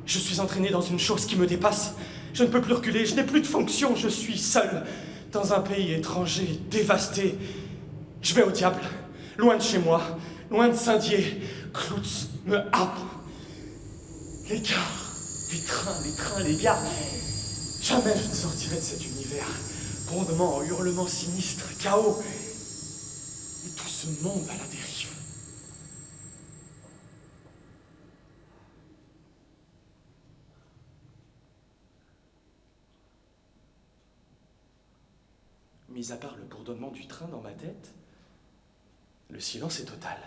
Je suis entraîné dans une chose qui me dépasse. Je ne peux plus reculer, je n'ai plus de fonction, je suis seul, dans un pays étranger, dévasté. Je vais au diable, loin de chez moi, loin de Saint-Dié. Klutz me happe. Les gares, les trains, les gares. Jamais je ne sortirai de cet univers. Grondements, hurlements sinistres, chaos. Et tout ce monde à la dérive. Mis à part le bourdonnement du train dans ma tête, le silence est total.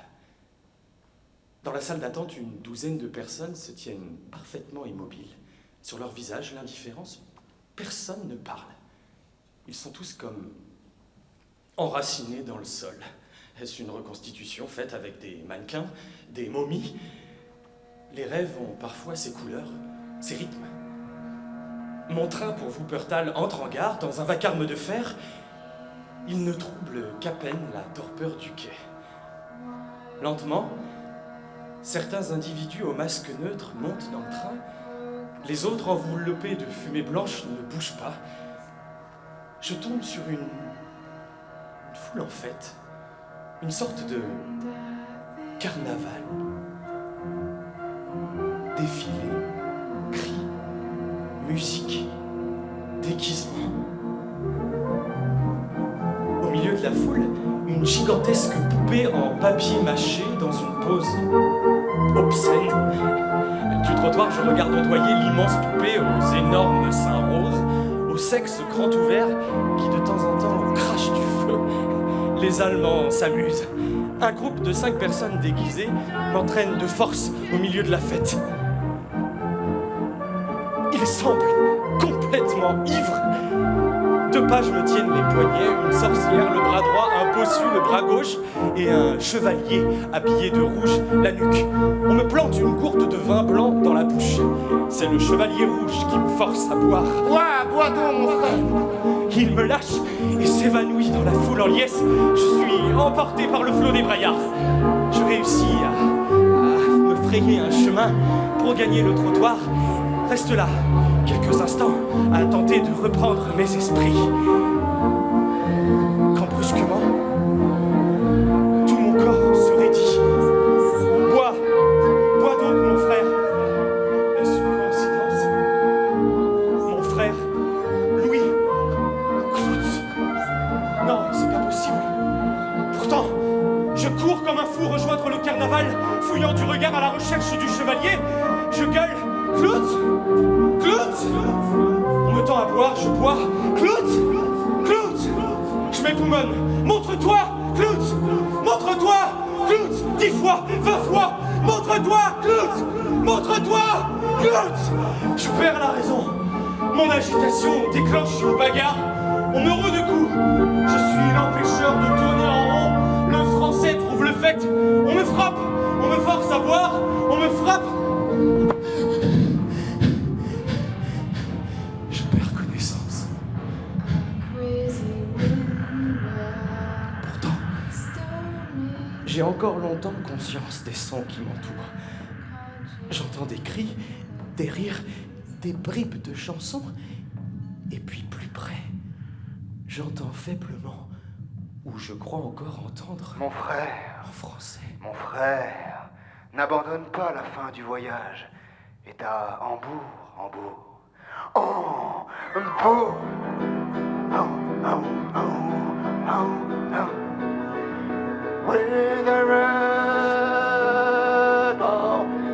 Dans la salle d'attente, une douzaine de personnes se tiennent parfaitement immobiles. Sur leur visage, l'indifférence, personne ne parle. Ils sont tous comme enracinés dans le sol. Est-ce une reconstitution faite avec des mannequins, des momies? Les rêves ont parfois ces couleurs, ces rythmes. Mon train pour Wuppertal entre en gare dans un vacarme de fer. Il ne trouble qu'à peine la torpeur du quai. Lentement, certains individus au masque neutre montent dans le train. Les autres, enveloppés de fumée blanche, ne bougent pas. Je tombe sur une foule en fête. Une sorte de carnaval. Défilé, cris, musique, déguisement. Au milieu de la foule, une gigantesque poupée en papier mâché dans une pose obscène. Du trottoir, je regarde ondoyer l'immense poupée aux énormes seins roses, au sexe grand ouvert qui de temps en temps crache du feu. Les Allemands s'amusent. Un groupe de 5 personnes déguisées m'entraîne de force au milieu de la fête. Ils semblent complètement ivres. 2 pages me tiennent les poignets, une sorcière le bras droit, un bossu le bras gauche et un chevalier habillé de rouge la nuque. On me plante une gourde de vin blanc dans la bouche. C'est le chevalier rouge qui me force à boire. Bois donc, mon frère. Il me lâche et s'évanouit dans la foule en liesse. Je suis emporté par le flot des braillards. Je réussis à me frayer un chemin pour gagner le trottoir. Reste là, quelques instants, à tenter de reprendre mes esprits. Quand brusquement, tout mon corps se raidit. Bois donc, mon frère. Est-ce une coïncidence? Mon frère, Louis Cloutz. Non, c'est pas possible. Pourtant, je cours comme un fou rejoindre le carnaval, fouillant du regard à la recherche du chevalier. Je gueule. Cloutz! Cloutz! On me tend à boire, je bois. Cloutz! Cloutz! Je m'époumonne. Montre-toi! Cloutz! Montre-toi! Cloutz! 10 fois! 20 fois! Montre-toi! Cloutz! Montre-toi! Cloutz! Je perds la raison. Mon agitation déclenche une bagarre. On me roue de coups. Je suis l'empêcheur de tourner en rond. Le français trouve le fait. On me frappe. On me force à boire. On me frappe. J'ai encore longtemps conscience des sons qui m'entourent. J'entends des cris, des rires, des bribes de chansons. Et puis plus près, j'entends faiblement, ou je crois encore entendre... Mon frère. En français. Mon frère, n'abandonne pas la fin du voyage. Et à Hambourg. Oh, Hambourg. With a rebel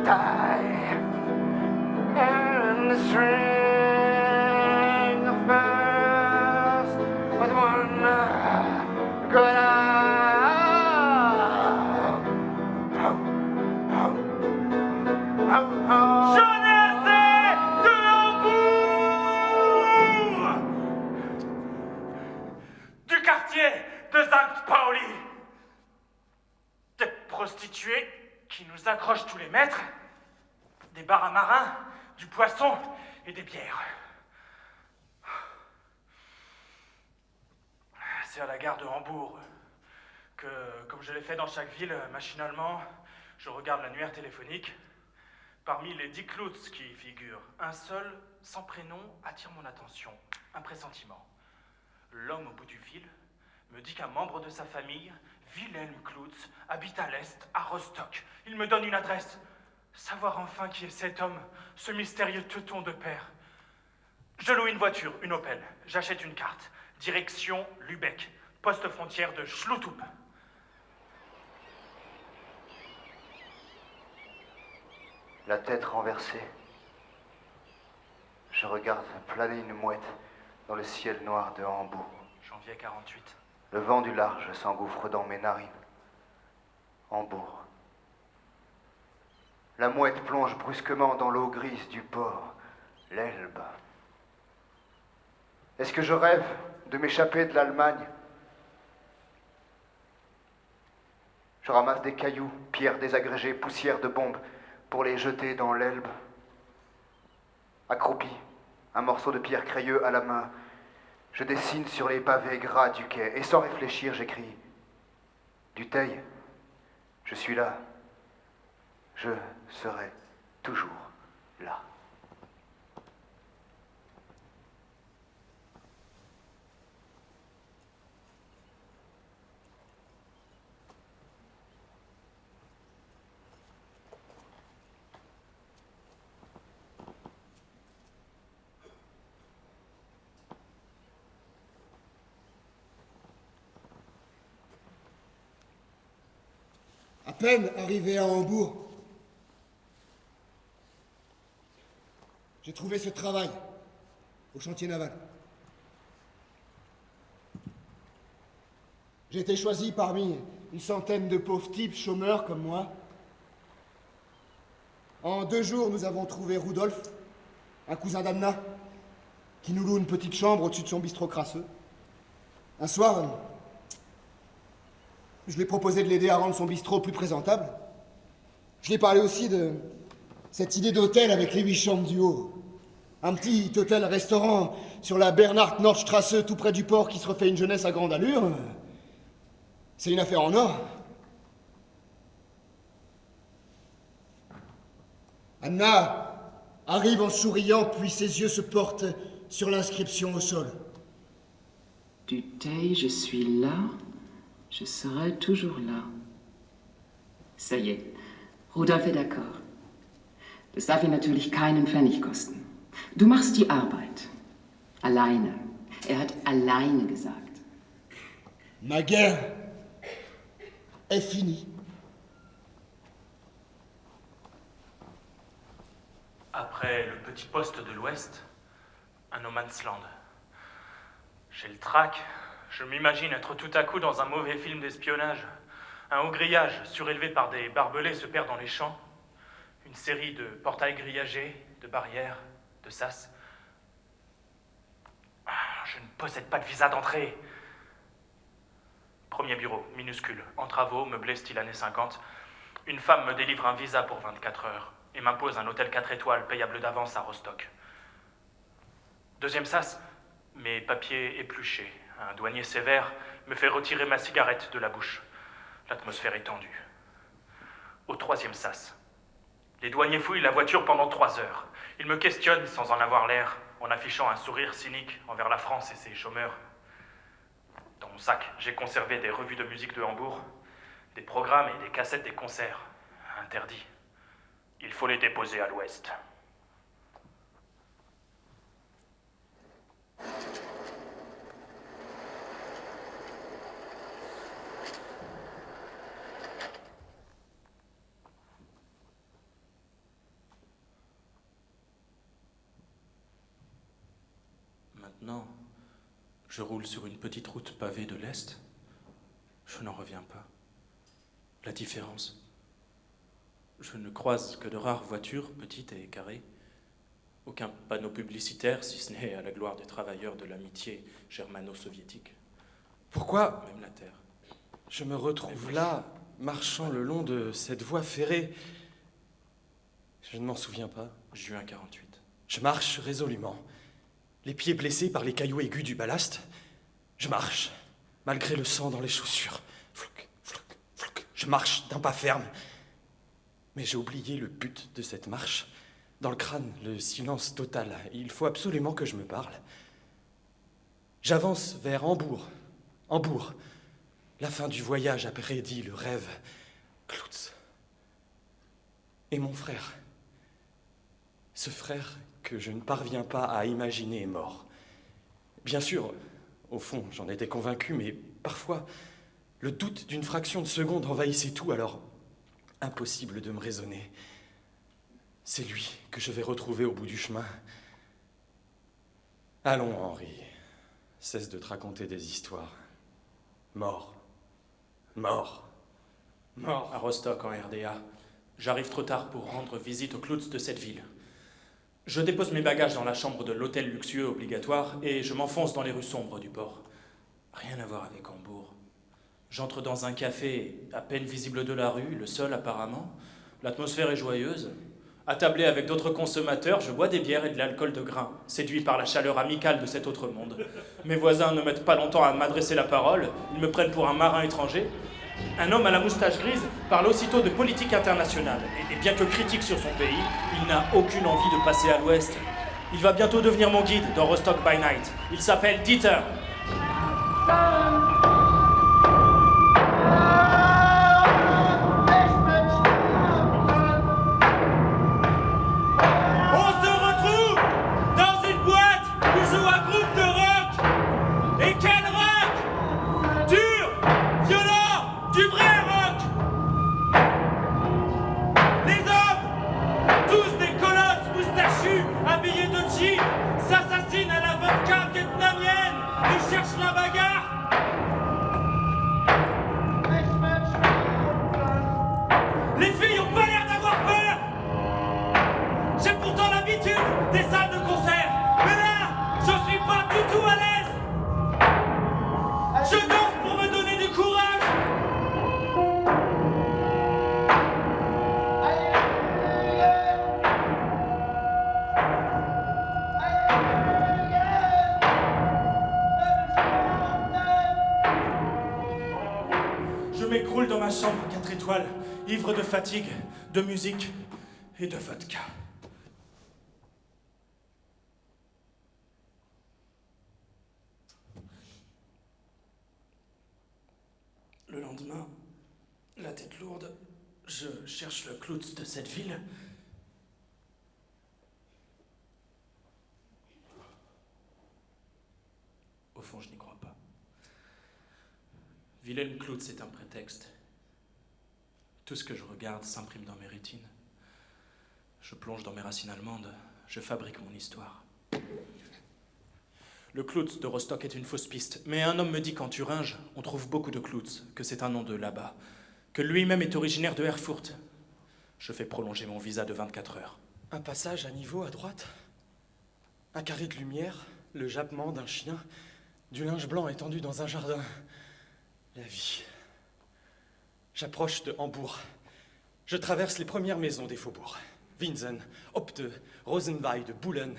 tie and the string of pearls with one good eye. J'en ai assez de Hambourg! Du quartier de St. Pauli. Des prostituées qui nous accrochent tous les mètres, des bars à marins, du poisson et des bières. C'est à la gare de Hambourg que, comme je l'ai fait dans chaque ville, machinalement, je regarde l'annuaire téléphonique. Parmi les 10 Cloutz qui y figurent, un seul, sans prénom, attire mon attention. Un pressentiment. L'homme au bout du fil me dit qu'un membre de sa famille, Wilhelm Cloutz, habite à l'Est, à Rostock. Il me donne une adresse. Savoir enfin qui est cet homme, ce mystérieux teuton de père. Je loue une voiture, une Opel. J'achète une carte. Direction Lübeck, poste frontière de Schlutup. La tête renversée, je regarde planer une mouette dans le ciel noir de Hambourg. Janvier 48. Le vent du large s'engouffre dans mes narines. Hambourg. La mouette plonge brusquement dans l'eau grise du port, l'Elbe. Est-ce que je rêve de m'échapper de l'Allemagne? Je ramasse des cailloux, pierres désagrégées, poussières de bombes, pour les jeter dans l'Elbe. Accroupi, un morceau de pierre crayeux à la main, je dessine sur les pavés gras du quai, et sans réfléchir, j'écris « Du Teil, je suis là. Je serai toujours là. » À peine arrivé à Hambourg, j'ai trouvé ce travail au chantier naval. J'ai été choisi parmi une centaine de pauvres types chômeurs comme moi. En 2 jours, nous avons trouvé Rudolf, un cousin d'Anna, qui nous loue une petite chambre au-dessus de son bistrot crasseux. Un soir, je lui ai proposé de l'aider à rendre son bistrot plus présentable. Je lui ai parlé aussi de cette idée d'hôtel avec les 8 chambres du haut. Un petit hôtel-restaurant sur la Bernhard-Nordstrasse, tout près du port, qui se refait une jeunesse à grande allure. C'est une affaire en or. Anna arrive en souriant, puis ses yeux se portent sur l'inscription au sol. Du Teil, je suis là, je serai toujours là. Ça y est, Rudolf est d'accord. Das darf ihn natürlich keinen Pfennig kosten. Du machst die Arbeit. Alleine. Er hat alleine gesagt. Ma guerre est finie. Après le petit poste de l'Ouest, un no man's land. J'ai le trac. Je m'imagine être tout à coup dans un mauvais film d'espionnage. Un haut grillage surélevé par des barbelés se perd dans les champs. Une série de portails grillagés, de barrières, de sas. Je ne possède pas de visa d'entrée. Premier bureau, minuscule, en travaux, meublé style années 50. Une femme me délivre un visa pour 24 heures et m'impose un hôtel 4 étoiles payable d'avance à Rostock. Deuxième sas, mes papiers épluchés. Un douanier sévère me fait retirer ma cigarette de la bouche. L'atmosphère est tendue. Au troisième sas, les douaniers fouillent la voiture pendant 3 heures. Ils me questionnent sans en avoir l'air, en affichant un sourire cynique envers la France et ses chômeurs. Dans mon sac, j'ai conservé des revues de musique de Hambourg, des programmes et des cassettes des concerts. Interdits. Il faut les déposer à l'Ouest. Maintenant, je roule sur une petite route pavée de l'Est. Je n'en reviens pas. La différence. Je ne croise que de rares voitures, petites et carrées. Aucun panneau publicitaire, si ce n'est à la gloire des travailleurs de l'amitié germano-soviétique. Pourquoi Même la terre. je me retrouve là, marchant le long de cette voie ferrée? Je ne m'en souviens pas. Juin 48. Je marche résolument, les pieds blessés par les cailloux aigus du ballast. Je marche, malgré le sang dans les chaussures. Flouc, flouc, flouc. Je marche d'un pas ferme. Mais j'ai oublié le but de cette marche. Dans le crâne, le silence total. Il faut absolument que je me parle. J'avance vers Hambourg. Hambourg. La fin du voyage a prédit le rêve. Klutz. Et mon frère, ce frère que je ne parviens pas à imaginer est mort. Bien sûr, au fond, j'en étais convaincu, mais parfois, le doute d'une fraction de seconde envahissait tout, alors impossible de me raisonner. C'est lui que je vais retrouver au bout du chemin. Allons, Henri, cesse de te raconter des histoires. Mort. Mort. Mort. À Rostock, en RDA. J'arrive trop tard pour rendre visite aux clowns de cette ville. Je dépose mes bagages dans la chambre de l'hôtel luxueux obligatoire et je m'enfonce dans les rues sombres du port. Rien à voir avec Hambourg. J'entre dans un café à peine visible de la rue, le seul apparemment. L'atmosphère est joyeuse. Attablé avec d'autres consommateurs, je bois des bières et de l'alcool de grain, séduit par la chaleur amicale de cet autre monde. Mes voisins ne mettent pas longtemps à m'adresser la parole, ils me prennent pour un marin étranger. Un homme à la moustache grise parle aussitôt de politique internationale, et bien que critique sur son pays, il n'a aucune envie de passer à l'ouest. Il va bientôt devenir mon guide dans Rostock by Night. Il s'appelle Dieter. S'assassinent à la vodka vietnamienne et cherchent la bagarre. Les filles ont pas l'air d'avoir peur. J'ai pourtant l'habitude des salles de concert, mais là, je suis pas du tout à l'aise. Je danse pour me donner du courage. Je m'écroule dans ma chambre 4 étoiles, ivre de fatigue, de musique et de vodka. Le lendemain, la tête lourde, je cherche le clown de cette ville. Au fond, je n'y crois pas. Wilhelm Klutz est un prétexte. Tout ce que je regarde s'imprime dans mes rétines. Je plonge dans mes racines allemandes, je fabrique mon histoire. Le Klutz de Rostock est une fausse piste, mais un homme me dit qu'en Thuringe, on trouve beaucoup de Klutz, que c'est un nom de là-bas, que lui-même est originaire de Erfurt. Je fais prolonger mon visa de 24 heures. Un passage à niveau à droite, un carré de lumière, le jappement d'un chien, du linge blanc étendu dans un jardin. La vie. J'approche de Hambourg. Je traverse les premières maisons des faubourgs. Winsen, Opte, Rosenweide, Boulen.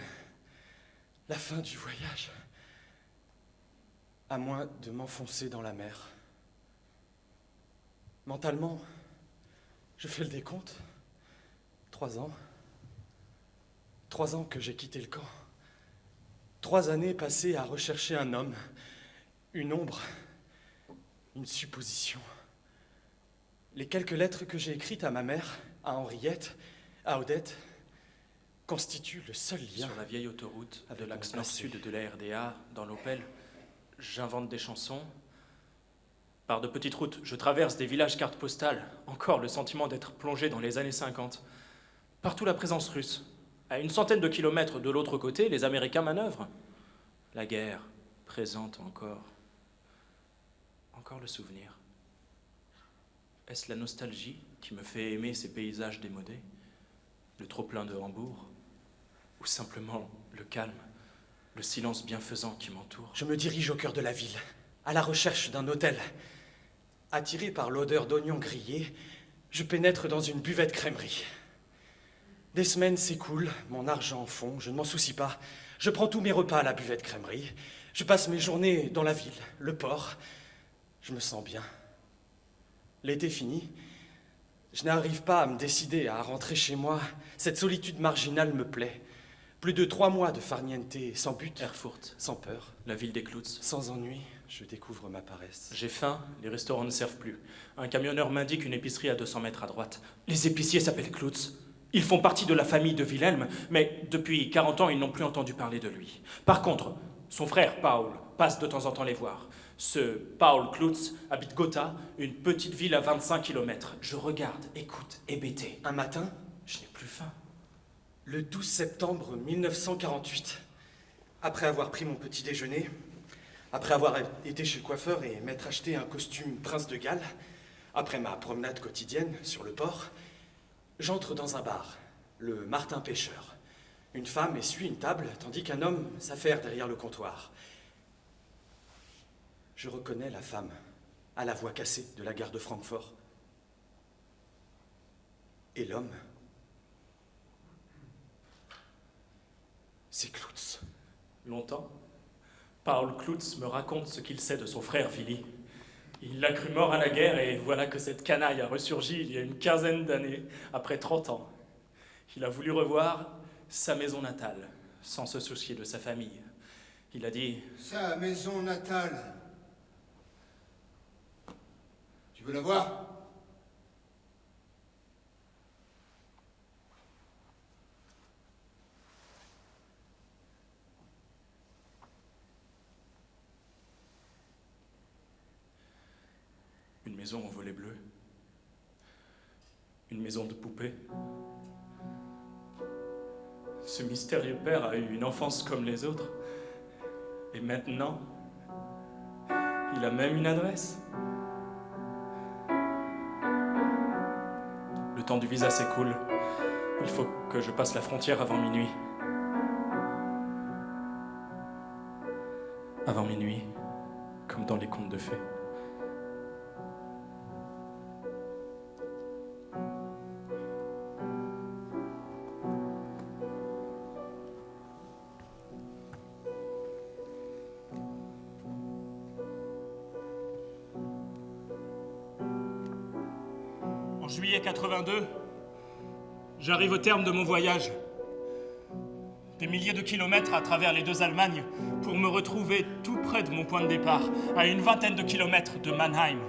La fin du voyage. À moins de m'enfoncer dans la mer. Mentalement, je fais le décompte. 3 ans. 3 ans que j'ai quitté le camp. 3 années passées à rechercher un homme, une ombre, une supposition. Les quelques lettres que j'ai écrites à ma mère, à Henriette, à Odette, constituent le seul lien. Sur la vieille autoroute de l'axe nord-sud de la RDA, dans l'Opel, j'invente des chansons. Par de petites routes, je traverse des villages cartes postales, encore le sentiment d'être plongé dans les années 50. Partout la présence russe. À une centaine de kilomètres de l'autre côté, les Américains manœuvrent. La guerre, présente encore. Encore le souvenir. Est-ce la nostalgie qui me fait aimer ces paysages démodés? Le trop-plein de Hambourg? Ou simplement le calme, le silence bienfaisant qui m'entoure? Je me dirige au cœur de la ville, à la recherche d'un hôtel. Attiré par l'odeur d'oignons grillés, je pénètre dans une buvette crèmerie. Des semaines s'écoulent, mon argent fond, je ne m'en soucie pas. Je prends tous mes repas à la buvette crèmerie. Je passe mes journées dans la ville, le port. Je me sens bien. L'été fini, je n'arrive pas à me décider à rentrer chez moi. Cette solitude marginale me plaît. Plus de 3 mois de farniente sans but. Erfurt. Sans peur. La ville des Klutz. Sans ennui, je découvre ma paresse. J'ai faim, les restaurants ne servent plus. Un camionneur m'indique une épicerie à 200 mètres à droite. Les épiciers s'appellent Klutz. Ils font partie de la famille de Wilhelm, mais depuis 40 ans, ils n'ont plus entendu parler de lui. Par contre, son frère, Paul, passe de temps en temps les voir. Ce Paul Klutz habite Gotha, une petite ville à 25 km. Je regarde, écoute, hébété. Un matin, Je n'ai plus faim. le 12 septembre 1948, après avoir pris mon petit déjeuner, après avoir été chez le coiffeur et m'être acheté un costume prince de Galles, après ma promenade quotidienne sur le port, j'entre dans un bar, le Martin Pêcheur. Une femme essuie une table, tandis qu'un homme s'affaire derrière le comptoir. Je reconnais la femme, à la voix cassée de la gare de Francfort. Et l'homme, c'est Klutz. Longtemps, Paul Klutz me raconte ce qu'il sait de son frère Willy. Il l'a cru mort à la guerre et voilà que cette canaille a ressurgi il y a une quinzaine d'années, après 30 ans. Il a voulu revoir sa maison natale, sans se soucier de sa famille. Il a dit... Sa maison natale. Tu veux la voir? Une maison au volet bleu. Une maison de poupée. Ce mystérieux père a eu une enfance comme les autres. Et maintenant, il a même une adresse. Le temps du visa s'écoule. Il faut que je passe la frontière avant minuit. Avant minuit, comme dans les contes de fées. En juillet 82, j'arrive au terme de mon voyage. Des milliers de kilomètres à travers les deux Allemagnes pour me retrouver tout près de mon point de départ, à une vingtaine de kilomètres de Mannheim.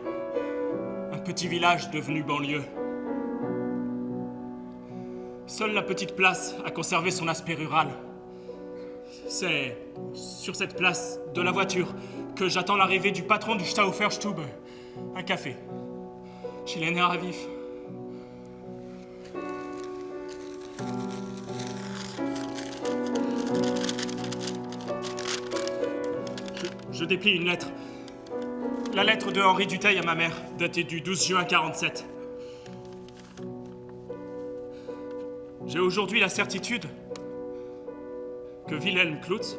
Un petit village devenu banlieue. Seule la petite place a conservé son aspect rural. C'est sur cette place de la voiture que j'attends l'arrivée du patron du Stauferstube, un café, chez les nerfs à vif. Je déplie une lettre. La lettre de Henri Dutheil à ma mère, datée du 12 juin 47. J'ai aujourd'hui la certitude que Wilhelm Klutz,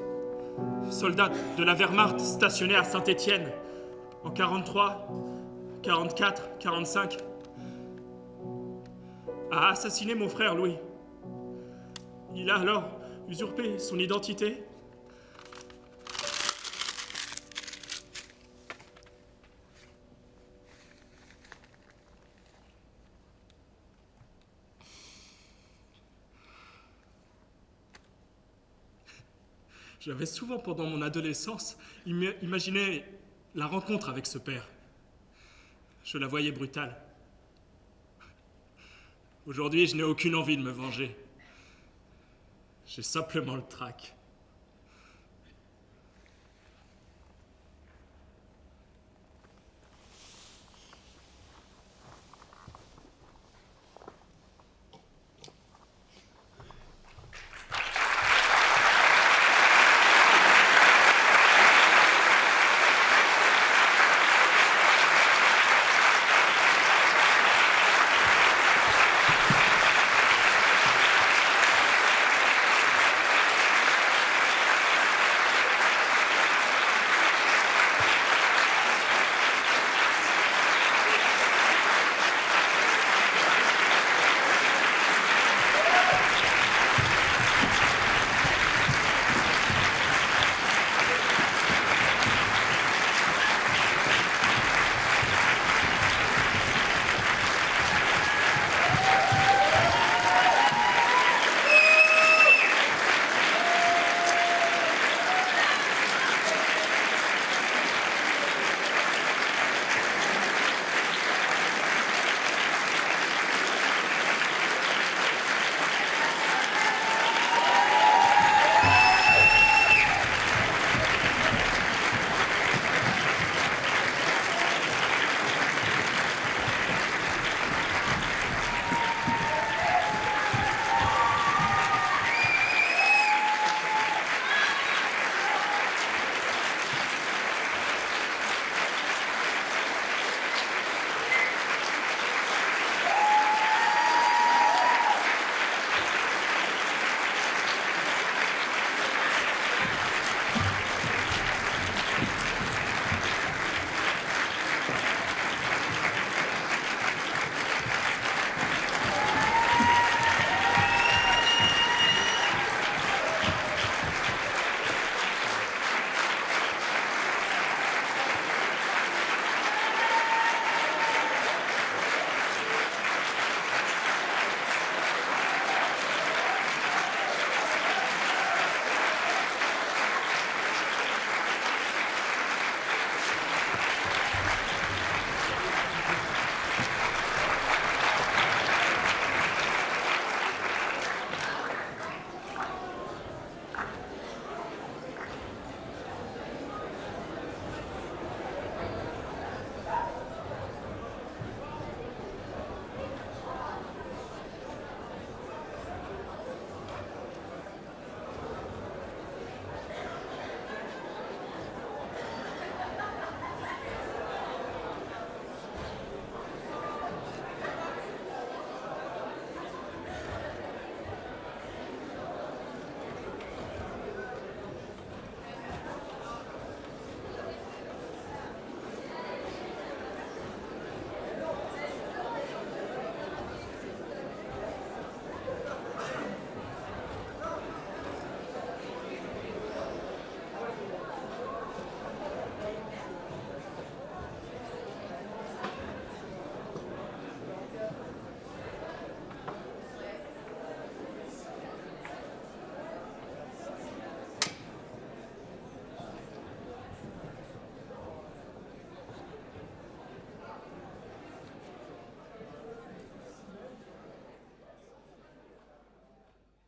soldat de la Wehrmacht stationné à Saint-Étienne en 43, 44, 45, a assassiné mon frère Louis. Il a alors usurpé son identité. J'avais souvent, pendant mon adolescence, imaginé la rencontre avec ce père. Je la voyais brutale. Aujourd'hui, je n'ai aucune envie de me venger. J'ai simplement le trac.